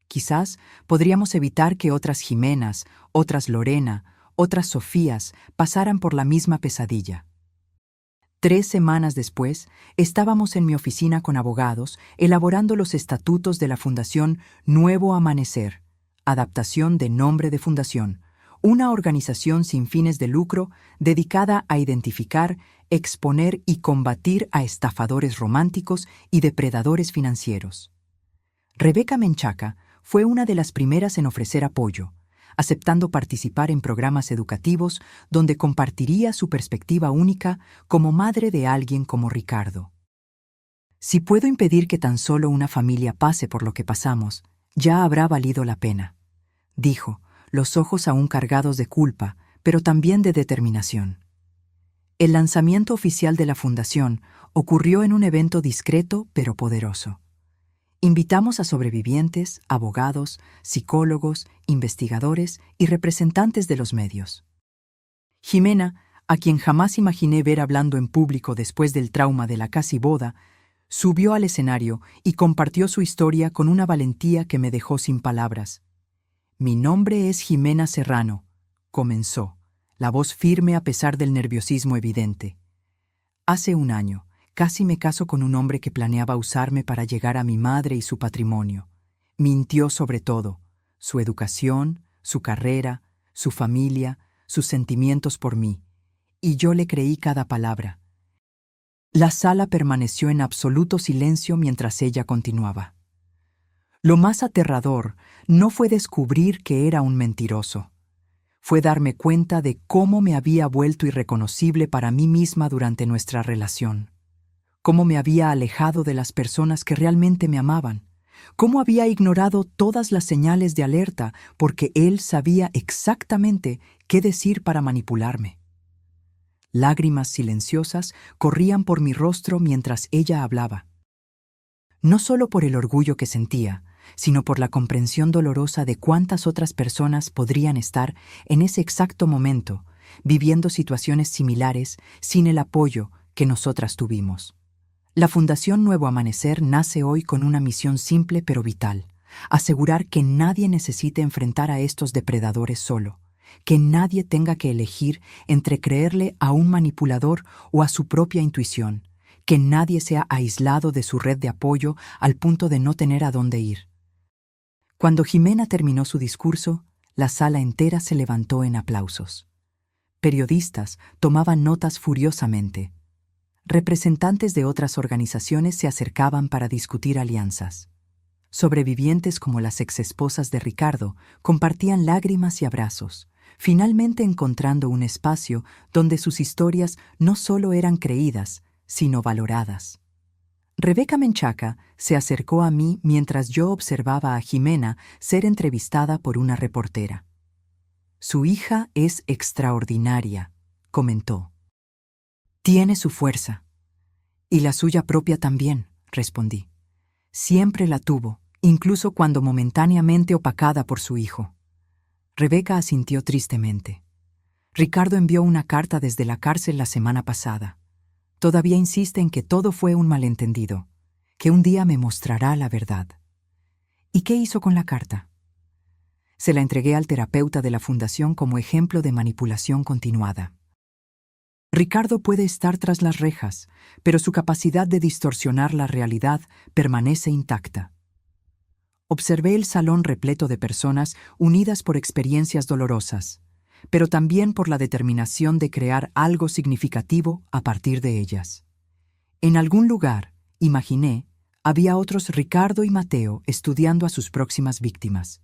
Quizás podríamos evitar que otras Jimenas, otras Lorena, otras Sofías pasaran por la misma pesadilla. 3 semanas después, estábamos en mi oficina con abogados elaborando los estatutos de la Fundación Nuevo Amanecer, adaptación de nombre de fundación, una organización sin fines de lucro dedicada a identificar, exponer y combatir a estafadores románticos y depredadores financieros. Rebeca Menchaca fue una de las primeras en ofrecer apoyo, aceptando participar en programas educativos donde compartiría su perspectiva única como madre de alguien como Ricardo. Si puedo impedir que tan solo una familia pase por lo que pasamos, ya habrá valido la pena, dijo, los ojos aún cargados de culpa, pero también de determinación. El lanzamiento oficial de la fundación ocurrió en un evento discreto pero poderoso. Invitamos a sobrevivientes, abogados, psicólogos, investigadores y representantes de los medios. Jimena, a quien jamás imaginé ver hablando en público después del trauma de la casi boda, subió al escenario y compartió su historia con una valentía que me dejó sin palabras. «Mi nombre es Jimena Serrano», comenzó, la voz firme a pesar del nerviosismo evidente. «Hace un año, casi me caso con un hombre que planeaba usarme para llegar a mi madre y su patrimonio. Mintió sobre todo, su educación, su carrera, su familia, sus sentimientos por mí, y yo le creí cada palabra». La sala permaneció en absoluto silencio mientras ella continuaba. Lo más aterrador no fue descubrir que era un mentiroso. Fue darme cuenta de cómo me había vuelto irreconocible para mí misma durante nuestra relación. Cómo me había alejado de las personas que realmente me amaban. Cómo había ignorado todas las señales de alerta porque él sabía exactamente qué decir para manipularme. Lágrimas silenciosas corrían por mi rostro mientras ella hablaba. No solo por el orgullo que sentía, sino por la comprensión dolorosa de cuántas otras personas podrían estar en ese exacto momento, viviendo situaciones similares sin el apoyo que nosotras tuvimos. La Fundación Nuevo Amanecer nace hoy con una misión simple pero vital: asegurar que nadie necesite enfrentar a estos depredadores solo, que nadie tenga que elegir entre creerle a un manipulador o a su propia intuición, que nadie sea aislado de su red de apoyo al punto de no tener a dónde ir. Cuando Jimena terminó su discurso, la sala entera se levantó en aplausos. Periodistas tomaban notas furiosamente. Representantes de otras organizaciones se acercaban para discutir alianzas. Sobrevivientes como las exesposas de Ricardo compartían lágrimas y abrazos, finalmente encontrando un espacio donde sus historias no solo eran creídas, sino valoradas. Rebeca Menchaca se acercó a mí mientras yo observaba a Jimena ser entrevistada por una reportera. «Su hija es extraordinaria», comentó. «Tiene su fuerza». «Y la suya propia también», respondí. «Siempre la tuvo, incluso cuando momentáneamente opacada por su hijo». Rebeca asintió tristemente. «Ricardo envió una carta desde la cárcel la semana pasada. Todavía insiste en que todo fue un malentendido, que un día me mostrará la verdad». «¿Y qué hizo con la carta?» «Se la entregué al terapeuta de la fundación como ejemplo de manipulación continuada». Ricardo puede estar tras las rejas, pero su capacidad de distorsionar la realidad permanece intacta. Observé el salón repleto de personas unidas por experiencias dolorosas, pero también por la determinación de crear algo significativo a partir de ellas. En algún lugar, imaginé, había otros Ricardo y Mateo estudiando a sus próximas víctimas.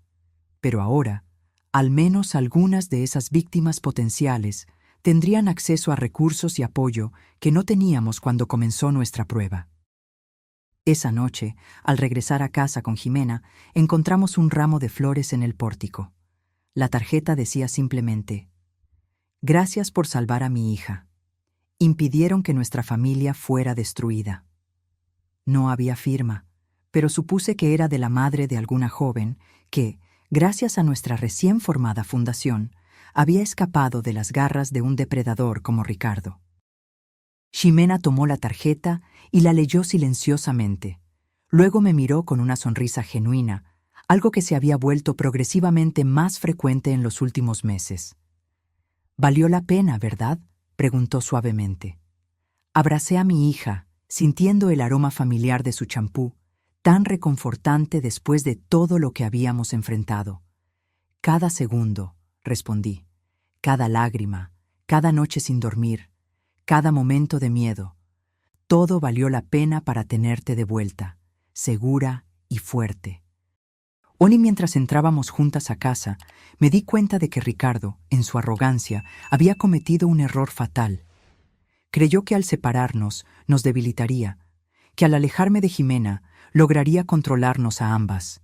Pero ahora, al menos algunas de esas víctimas potenciales tendrían acceso a recursos y apoyo que no teníamos cuando comenzó nuestra prueba. Esa noche, al regresar a casa con Jimena, encontramos un ramo de flores en el pórtico. La tarjeta decía simplemente: «Gracias por salvar a mi hija. Impidieron que nuestra familia fuera destruida». No había firma, pero supuse que era de la madre de alguna joven que, gracias a nuestra recién formada fundación, había escapado de las garras de un depredador como Ricardo. Jimena tomó la tarjeta y la leyó silenciosamente. Luego me miró con una sonrisa genuina, algo que se había vuelto progresivamente más frecuente en los últimos meses. «Valió la pena, ¿verdad?», preguntó suavemente. Abracé a mi hija, sintiendo el aroma familiar de su champú, tan reconfortante después de todo lo que habíamos enfrentado. «Cada segundo», respondí, «cada lágrima, cada noche sin dormir, cada momento de miedo, todo valió la pena para tenerte de vuelta, segura y fuerte». Hoy, mientras entrábamos juntas a casa, me di cuenta de que Ricardo, en su arrogancia, había cometido un error fatal. Creyó que al separarnos nos debilitaría, que al alejarme de Jimena lograría controlarnos a ambas.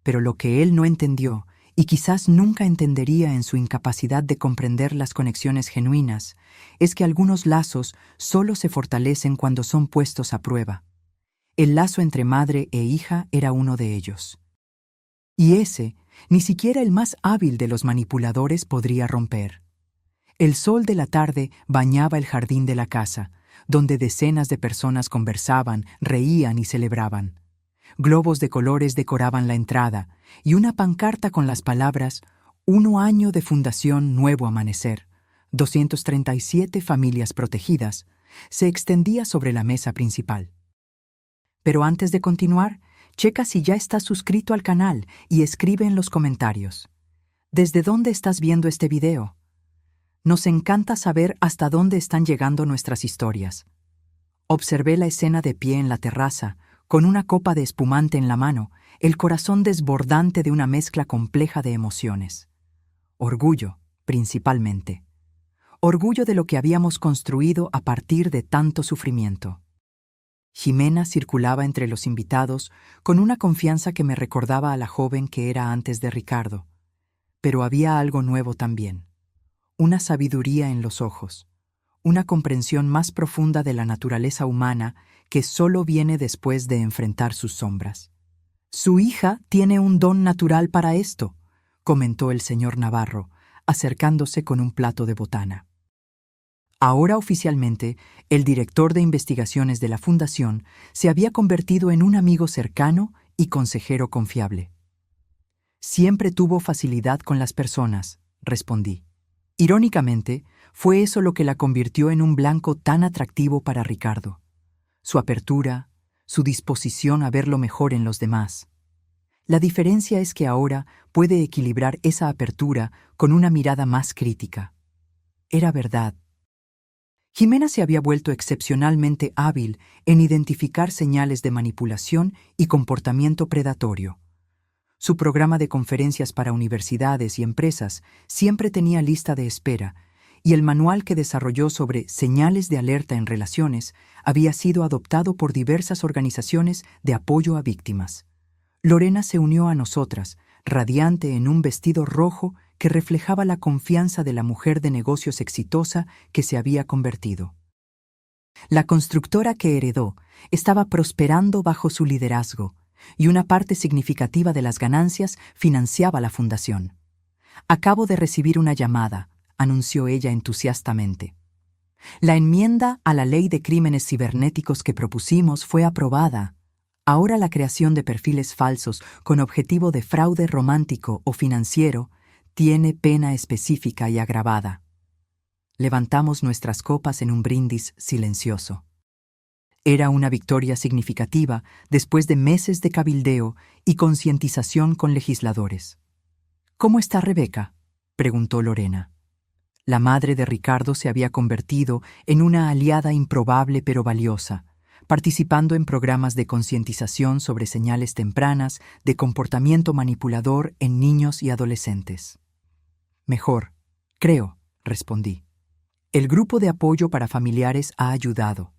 Pero lo que él no entendió, y quizás nunca entendería en su incapacidad de comprender las conexiones genuinas, es que algunos lazos solo se fortalecen cuando son puestos a prueba. El lazo entre madre e hija era uno de ellos. Y ese, ni siquiera el más hábil de los manipuladores podría romper. El sol de la tarde bañaba el jardín de la casa, donde decenas de personas conversaban, reían y celebraban. Globos de colores decoraban la entrada, y una pancarta con las palabras «1 año de fundación Nuevo Amanecer, 237 familias protegidas», se extendía sobre la mesa principal. Pero antes de continuar, checa si ya estás suscrito al canal y escribe en los comentarios. ¿Desde dónde estás viendo este video? Nos encanta saber hasta dónde están llegando nuestras historias. Observé la escena de pie en la terraza, con una copa de espumante en la mano, el corazón desbordante de una mezcla compleja de emociones. Orgullo, principalmente. Orgullo de lo que habíamos construido a partir de tanto sufrimiento. Jimena circulaba entre los invitados con una confianza que me recordaba a la joven que era antes de Ricardo. Pero había algo nuevo también. Una sabiduría en los ojos, una comprensión más profunda de la naturaleza humana que solo viene después de enfrentar sus sombras. «Su hija tiene un don natural para esto», comentó el señor Navarro, acercándose con un plato de botana. Ahora oficialmente, el director de investigaciones de la Fundación se había convertido en un amigo cercano y consejero confiable. «Siempre tuvo facilidad con las personas», respondí. Irónicamente, fue eso lo que la convirtió en un blanco tan atractivo para Ricardo. Su apertura, su disposición a ver lo mejor en los demás. La diferencia es que ahora puede equilibrar esa apertura con una mirada más crítica. Era verdad. Jimena se había vuelto excepcionalmente hábil en identificar señales de manipulación y comportamiento predatorio. Su programa de conferencias para universidades y empresas siempre tenía lista de espera, y el manual que desarrolló sobre señales de alerta en relaciones había sido adoptado por diversas organizaciones de apoyo a víctimas. Lorena se unió a nosotras, radiante en un vestido rojo que reflejaba la confianza de la mujer de negocios exitosa que se había convertido. La constructora que heredó estaba prosperando bajo su liderazgo, y una parte significativa de las ganancias financiaba la fundación. «Acabo de recibir una llamada», anunció ella entusiastamente. «La enmienda a la ley de crímenes cibernéticos que propusimos fue aprobada. Ahora la creación de perfiles falsos con objetivo de fraude romántico o financiero tiene pena específica y agravada». Levantamos nuestras copas en un brindis silencioso. Era una victoria significativa después de meses de cabildeo y concientización con legisladores. «¿Cómo está Rebeca?», preguntó Lorena. La madre de Ricardo se había convertido en una aliada improbable pero valiosa, participando en programas de concientización sobre señales tempranas de comportamiento manipulador en niños y adolescentes. «Mejor, creo», respondí. «El grupo de apoyo para familiares ha ayudado.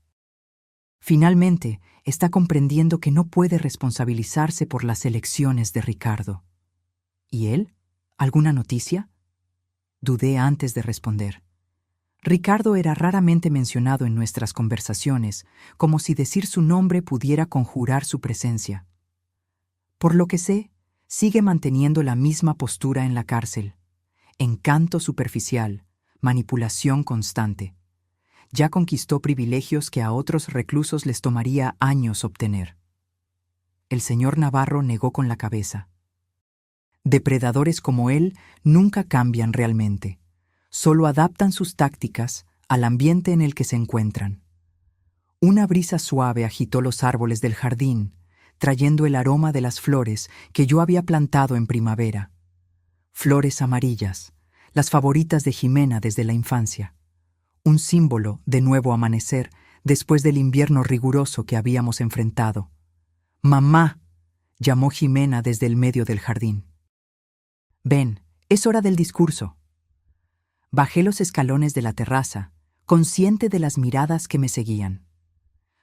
Finalmente, está comprendiendo que no puede responsabilizarse por las elecciones de Ricardo». «¿Y él? ¿Alguna noticia?». Dudé antes de responder. Ricardo era raramente mencionado en nuestras conversaciones, como si decir su nombre pudiera conjurar su presencia. Por lo que sé, sigue manteniendo la misma postura en la cárcel. Encanto superficial, manipulación constante. Ya conquistó privilegios que a otros reclusos les tomaría años obtener. El señor Navarro negó con la cabeza. Depredadores como él nunca cambian realmente. Solo adaptan sus tácticas al ambiente en el que se encuentran. Una brisa suave agitó los árboles del jardín, trayendo el aroma de las flores que yo había plantado en primavera. Flores amarillas, las favoritas de Jimena desde la infancia. Un símbolo de nuevo amanecer después del invierno riguroso que habíamos enfrentado. «Mamá», llamó Jimena desde el medio del jardín. «Ven, es hora del discurso». Bajé los escalones de la terraza, consciente de las miradas que me seguían.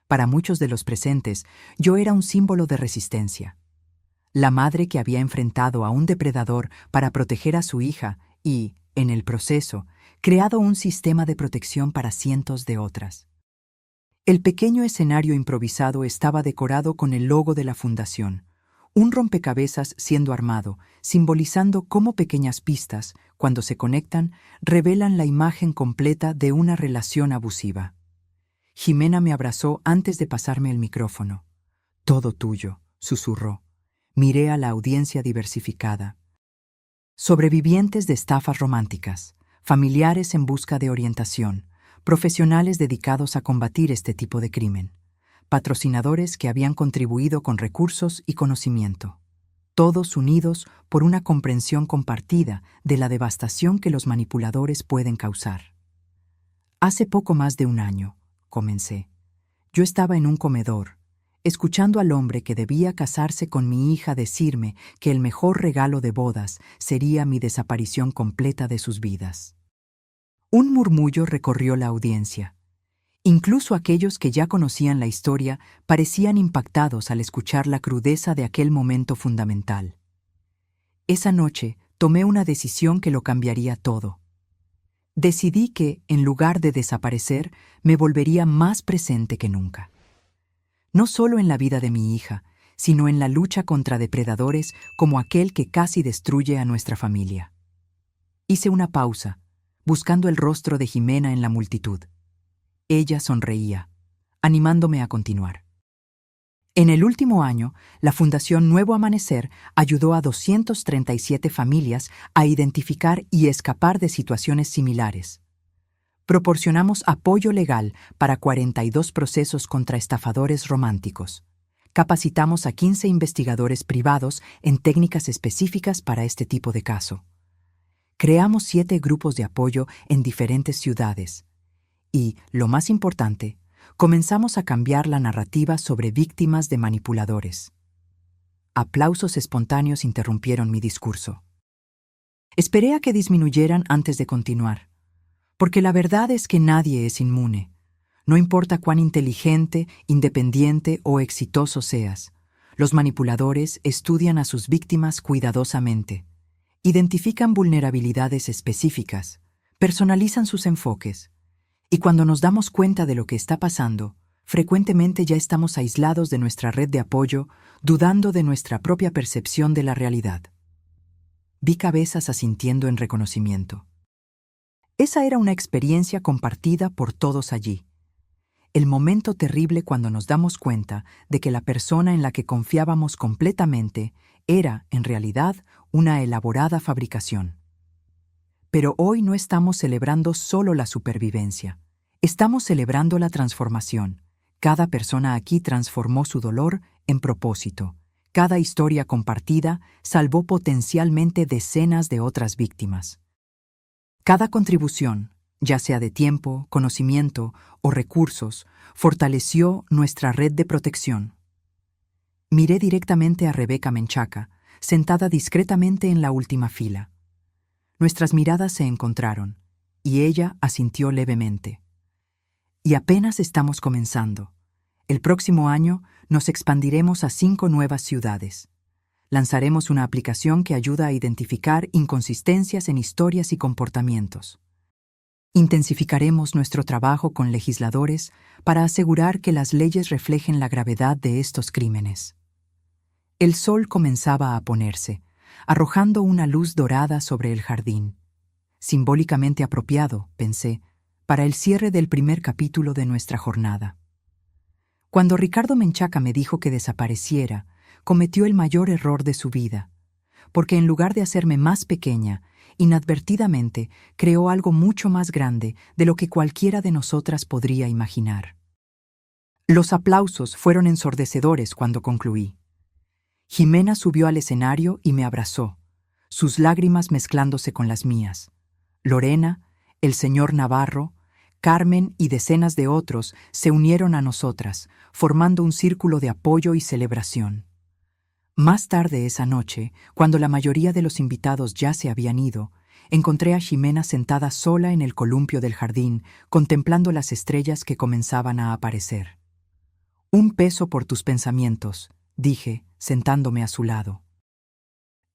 Para muchos de los presentes, yo era un símbolo de resistencia. La madre que había enfrentado a un depredador para proteger a su hija y, en el proceso, creado un sistema de protección para cientos de otras. El pequeño escenario improvisado estaba decorado con el logo de la fundación, un rompecabezas siendo armado, simbolizando cómo pequeñas pistas, cuando se conectan, revelan la imagen completa de una relación abusiva. Jimena me abrazó antes de pasarme el micrófono. «Todo tuyo», susurró. Miré a la audiencia diversificada. Sobrevivientes de estafas románticas, familiares en busca de orientación, profesionales dedicados a combatir este tipo de crimen, patrocinadores que habían contribuido con recursos y conocimiento, todos unidos por una comprensión compartida de la devastación que los manipuladores pueden causar. Hace poco más de un año, comencé, yo estaba en un comedor, escuchando al hombre que debía casarse con mi hija decirme que el mejor regalo de bodas sería mi desaparición completa de sus vidas. Un murmullo recorrió la audiencia. Incluso aquellos que ya conocían la historia parecían impactados al escuchar la crudeza de aquel momento fundamental. Esa noche tomé una decisión que lo cambiaría todo. Decidí que, en lugar de desaparecer, me volvería más presente que nunca. No solo en la vida de mi hija, sino en la lucha contra depredadores como aquel que casi destruye a nuestra familia. Hice una pausa, buscando el rostro de Jimena en la multitud. Ella sonreía, animándome a continuar. En el último año, la Fundación Nuevo Amanecer ayudó a 237 familias a identificar y escapar de situaciones similares. Proporcionamos apoyo legal para 42 procesos contra estafadores románticos. Capacitamos a 15 investigadores privados en técnicas específicas para este tipo de caso. Creamos 7 grupos de apoyo en diferentes ciudades. Y, lo más importante, comenzamos a cambiar la narrativa sobre víctimas de manipuladores. Aplausos espontáneos interrumpieron mi discurso. Esperé a que disminuyeran antes de continuar, porque la verdad es que nadie es inmune. No importa cuán inteligente, independiente o exitoso seas, los manipuladores estudian a sus víctimas cuidadosamente, identifican vulnerabilidades específicas, personalizan sus enfoques, y cuando nos damos cuenta de lo que está pasando, frecuentemente ya estamos aislados de nuestra red de apoyo, dudando de nuestra propia percepción de la realidad. Vi cabezas asintiendo en reconocimiento. Esa era una experiencia compartida por todos allí. El momento terrible cuando nos damos cuenta de que la persona en la que confiábamos completamente era, en realidad, una elaborada fabricación. Pero hoy no estamos celebrando solo la supervivencia. Estamos celebrando la transformación. Cada persona aquí transformó su dolor en propósito. Cada historia compartida salvó potencialmente decenas de otras víctimas. Cada contribución, ya sea de tiempo, conocimiento o recursos, fortaleció nuestra red de protección. Miré directamente a Rebeca Menchaca, sentada discretamente en la última fila. Nuestras miradas se encontraron, y ella asintió levemente. Y apenas estamos comenzando. El próximo año nos expandiremos a 5 nuevas ciudades. Lanzaremos una aplicación que ayuda a identificar inconsistencias en historias y comportamientos. Intensificaremos nuestro trabajo con legisladores para asegurar que las leyes reflejen la gravedad de estos crímenes. El sol comenzaba a ponerse, arrojando una luz dorada sobre el jardín. Simbólicamente apropiado, pensé, para el cierre del primer capítulo de nuestra jornada. Cuando Ricardo Menchaca me dijo que desapareciera, cometió el mayor error de su vida, porque en lugar de hacerme más pequeña, inadvertidamente creó algo mucho más grande de lo que cualquiera de nosotras podría imaginar. Los aplausos fueron ensordecedores cuando concluí. Jimena subió al escenario y me abrazó, sus lágrimas mezclándose con las mías. Lorena, el señor Navarro, Carmen y decenas de otros se unieron a nosotras, formando un círculo de apoyo y celebración. Más tarde esa noche, cuando la mayoría de los invitados ya se habían ido, encontré a Jimena sentada sola en el columpio del jardín, contemplando las estrellas que comenzaban a aparecer. «Un peso por tus pensamientos», dije, sentándome a su lado.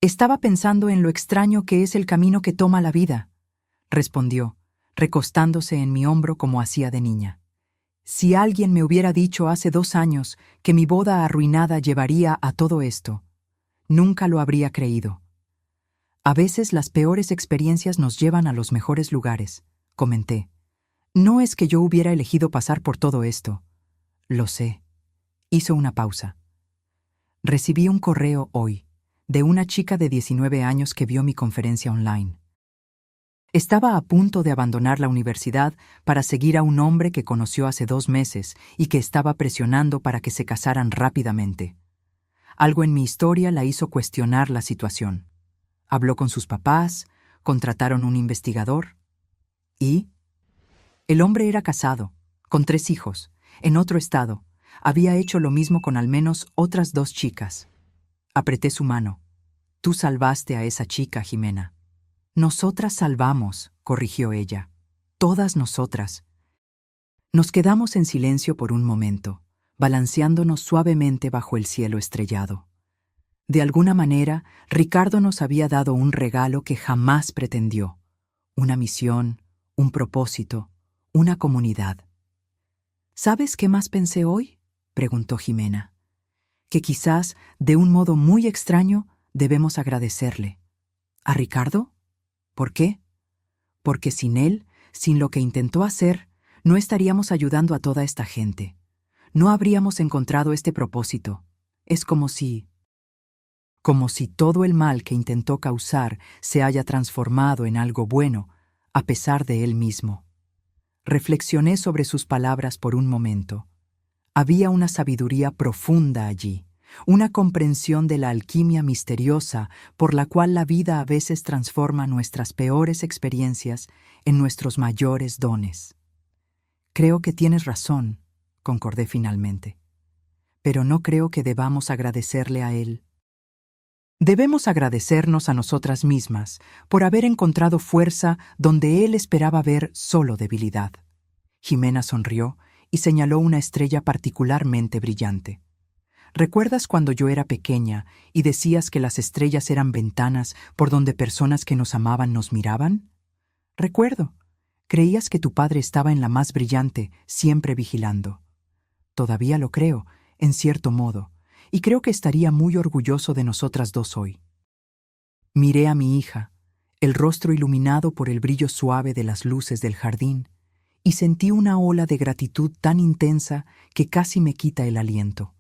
«Estaba pensando en lo extraño que es el camino que toma la vida», respondió, recostándose en mi hombro como hacía de niña. Si alguien me hubiera dicho hace 2 años que mi boda arruinada llevaría a todo esto, nunca lo habría creído. A veces las peores experiencias nos llevan a los mejores lugares, comenté. No es que yo hubiera elegido pasar por todo esto. Lo sé. Hizo una pausa. Recibí un correo hoy, de una chica de 19 años que vio mi conferencia online. Estaba a punto de abandonar la universidad para seguir a un hombre que conoció hace 2 meses y que estaba presionando para que se casaran rápidamente. Algo en mi historia la hizo cuestionar la situación. Habló con sus papás, contrataron un investigador y... El hombre era casado, con 3 hijos, en otro estado. Había hecho lo mismo con al menos otras 2 chicas. Apreté su mano. Tú salvaste a esa chica, Jimena. Nosotras salvamos, corrigió ella. Todas nosotras. Nos quedamos en silencio por un momento, balanceándonos suavemente bajo el cielo estrellado. De alguna manera, Ricardo nos había dado un regalo que jamás pretendió. Una misión, un propósito, una comunidad. ¿Sabes qué más pensé hoy?, preguntó Jimena. Que quizás, de un modo muy extraño, debemos agradecerle. ¿A Ricardo? ¿Por qué? Porque sin él, sin lo que intentó hacer, no estaríamos ayudando a toda esta gente. No habríamos encontrado este propósito. Es como si todo el mal que intentó causar se haya transformado en algo bueno, a pesar de él mismo. Reflexioné sobre sus palabras por un momento. Había una sabiduría profunda allí, una comprensión de la alquimia misteriosa por la cual la vida a veces transforma nuestras peores experiencias en nuestros mayores dones. Creo que tienes razón, concordé finalmente. Pero no creo que debamos agradecerle a él. Debemos agradecernos a nosotras mismas por haber encontrado fuerza donde él esperaba ver solo debilidad. Jimena sonrió y señaló una estrella particularmente brillante. ¿Recuerdas cuando yo era pequeña y decías que las estrellas eran ventanas por donde personas que nos amaban nos miraban? Recuerdo. Creías que tu padre estaba en la más brillante, siempre vigilando. Todavía lo creo, en cierto modo, y creo que estaría muy orgulloso de nosotras 2 hoy. Miré a mi hija, el rostro iluminado por el brillo suave de las luces del jardín, y sentí una ola de gratitud tan intensa que casi me quita el aliento.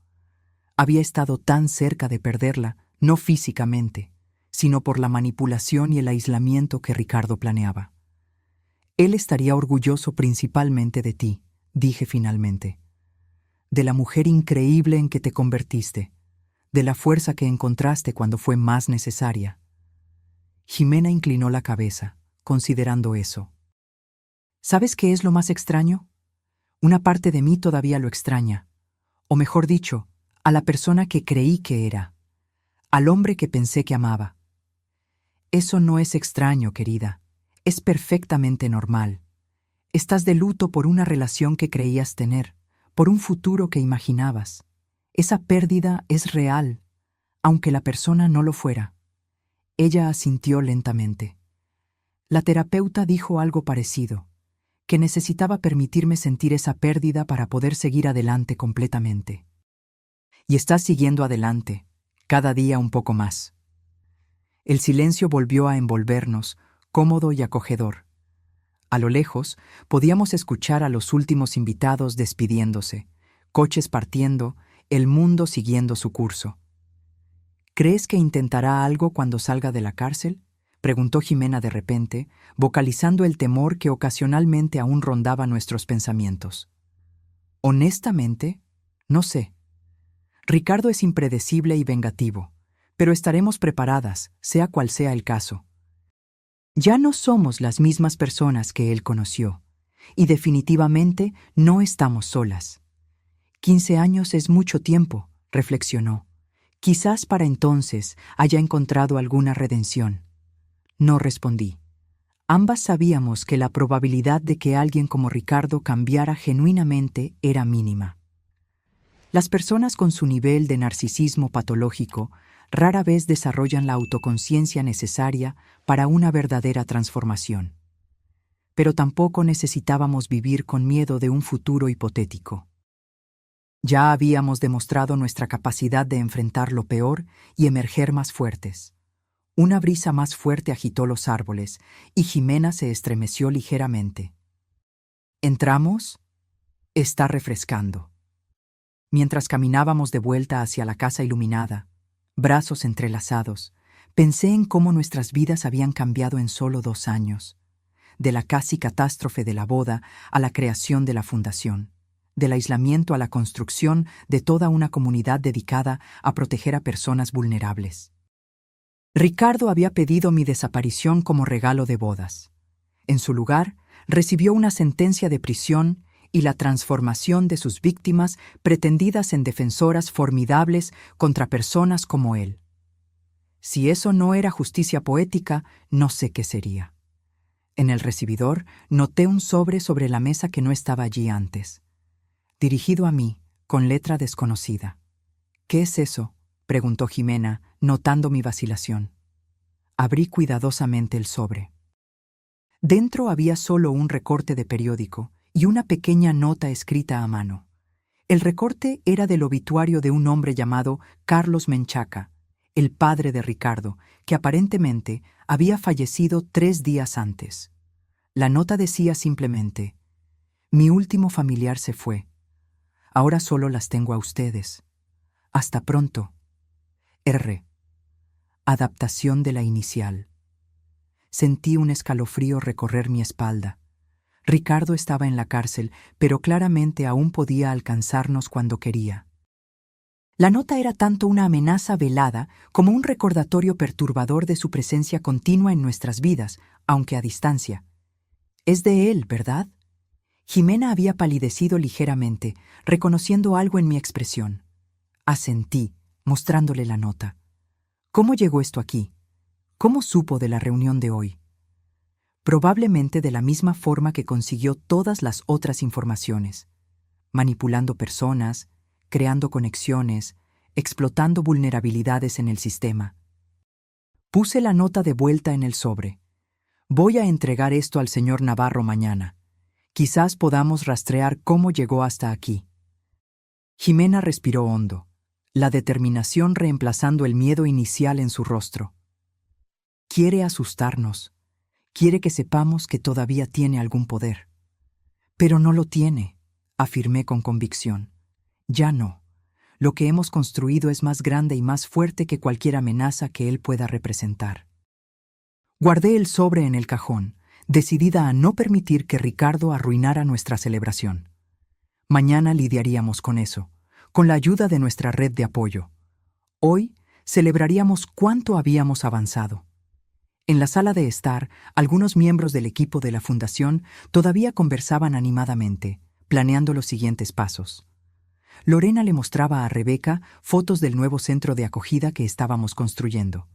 Había estado tan cerca de perderla, no físicamente, sino por la manipulación y el aislamiento que Ricardo planeaba. Él estaría orgulloso principalmente de ti, dije finalmente. De la mujer increíble en que te convertiste, de la fuerza que encontraste cuando fue más necesaria. Jimena inclinó la cabeza, considerando eso. ¿Sabes qué es lo más extraño? Una parte de mí todavía lo extraña, o mejor dicho, a la persona que creí que era, al hombre que pensé que amaba. Eso no es extraño, querida, es perfectamente normal. Estás de luto por una relación que creías tener, por un futuro que imaginabas. Esa pérdida es real, aunque la persona no lo fuera. Ella asintió lentamente. La terapeuta dijo algo parecido, que necesitaba permitirme sentir esa pérdida para poder seguir adelante completamente. Y estás siguiendo adelante, cada día un poco más. El silencio volvió a envolvernos, cómodo y acogedor. A lo lejos, podíamos escuchar a los últimos invitados despidiéndose, coches partiendo, el mundo siguiendo su curso. ¿Crees que intentará algo cuando salga de la cárcel?, preguntó Jimena de repente, vocalizando el temor que ocasionalmente aún rondaba nuestros pensamientos. Honestamente, no sé. Ricardo es impredecible y vengativo, pero estaremos preparadas, sea cual sea el caso. Ya no somos las mismas personas que él conoció, y definitivamente no estamos solas. 15 años es mucho tiempo, reflexionó. Quizás para entonces haya encontrado alguna redención. No respondí. Ambas sabíamos que la probabilidad de que alguien como Ricardo cambiara genuinamente era mínima. Las personas con su nivel de narcisismo patológico rara vez desarrollan la autoconciencia necesaria para una verdadera transformación. pero tampoco necesitábamos vivir con miedo de un futuro hipotético. Ya habíamos demostrado nuestra capacidad de enfrentar lo peor y emerger más fuertes. Una brisa más fuerte agitó los árboles y Jimena se estremeció ligeramente. ¿Entramos? Está refrescando. Mientras caminábamos de vuelta hacia la casa iluminada, brazos entrelazados, pensé en cómo nuestras vidas habían cambiado en solo 2 años, de la casi catástrofe de la boda a la creación de la fundación, del aislamiento a la construcción de toda una comunidad dedicada a proteger a personas vulnerables. Ricardo había pedido mi desaparición como regalo de bodas. En su lugar, recibió una sentencia de prisión y la transformación de sus víctimas pretendidas en defensoras formidables contra personas como él. Si eso no era justicia poética, no sé qué sería. En el recibidor noté un sobre la mesa que no estaba allí antes. Dirigido a mí, con letra desconocida. «¿Qué es eso?», preguntó Jimena, notando mi vacilación. Abrí cuidadosamente el sobre. Dentro había solo un recorte de periódico y una pequeña nota escrita a mano. El recorte era del obituario de un hombre llamado Carlos Menchaca, el padre de Ricardo, que aparentemente había fallecido 3 días antes. La nota decía simplemente: «Mi último familiar se fue. Ahora solo las tengo a ustedes. Hasta pronto. R». Adaptación de la inicial. Sentí un escalofrío recorrer mi espalda. Ricardo estaba en la cárcel, pero claramente aún podía alcanzarnos cuando quería. La nota era tanto una amenaza velada como un recordatorio perturbador de su presencia continua en nuestras vidas, aunque a distancia. «Es de él, ¿verdad?». Jimena había palidecido ligeramente, reconociendo algo en mi expresión. Asentí, mostrándole la nota. «¿Cómo llegó esto aquí? ¿Cómo supo de la reunión de hoy?». Probablemente de la misma forma que consiguió todas las otras informaciones, manipulando personas, creando conexiones, explotando vulnerabilidades en el sistema. Puse la nota de vuelta en el sobre. «Voy a entregar esto al señor Navarro mañana. Quizás podamos rastrear cómo llegó hasta aquí». Jimena respiró hondo, la determinación reemplazando el miedo inicial en su rostro. Quiere asustarnos. Quiere que sepamos que todavía tiene algún poder. «Pero no lo tiene», afirmé con convicción. «Ya no. Lo que hemos construido es más grande y más fuerte que cualquier amenaza que él pueda representar». Guardé el sobre en el cajón, decidida a no permitir que Ricardo arruinara nuestra celebración. Mañana lidiaríamos con eso, con la ayuda de nuestra red de apoyo. Hoy celebraríamos cuánto habíamos avanzado. En la sala de estar, algunos miembros del equipo de la fundación todavía conversaban animadamente, planeando los siguientes pasos. Lorena le mostraba a Rebeca fotos del nuevo centro de acogida que estábamos construyendo.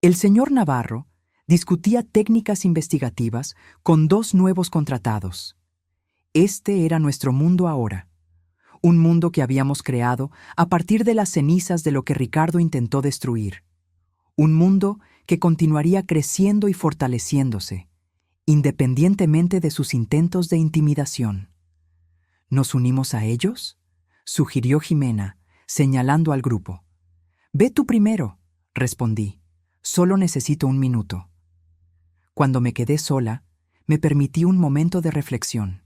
El señor Navarro discutía técnicas investigativas con 2 nuevos contratados. Este era nuestro mundo ahora, un mundo que habíamos creado a partir de las cenizas de lo que Ricardo intentó destruir. Un mundo que continuaría creciendo y fortaleciéndose, independientemente de sus intentos de intimidación. ¿Nos unimos a ellos?, sugirió Jimena, señalando al grupo. «Ve tú primero», respondí. «Solo necesito 1 minuto». Cuando me quedé sola, me permití un momento de reflexión.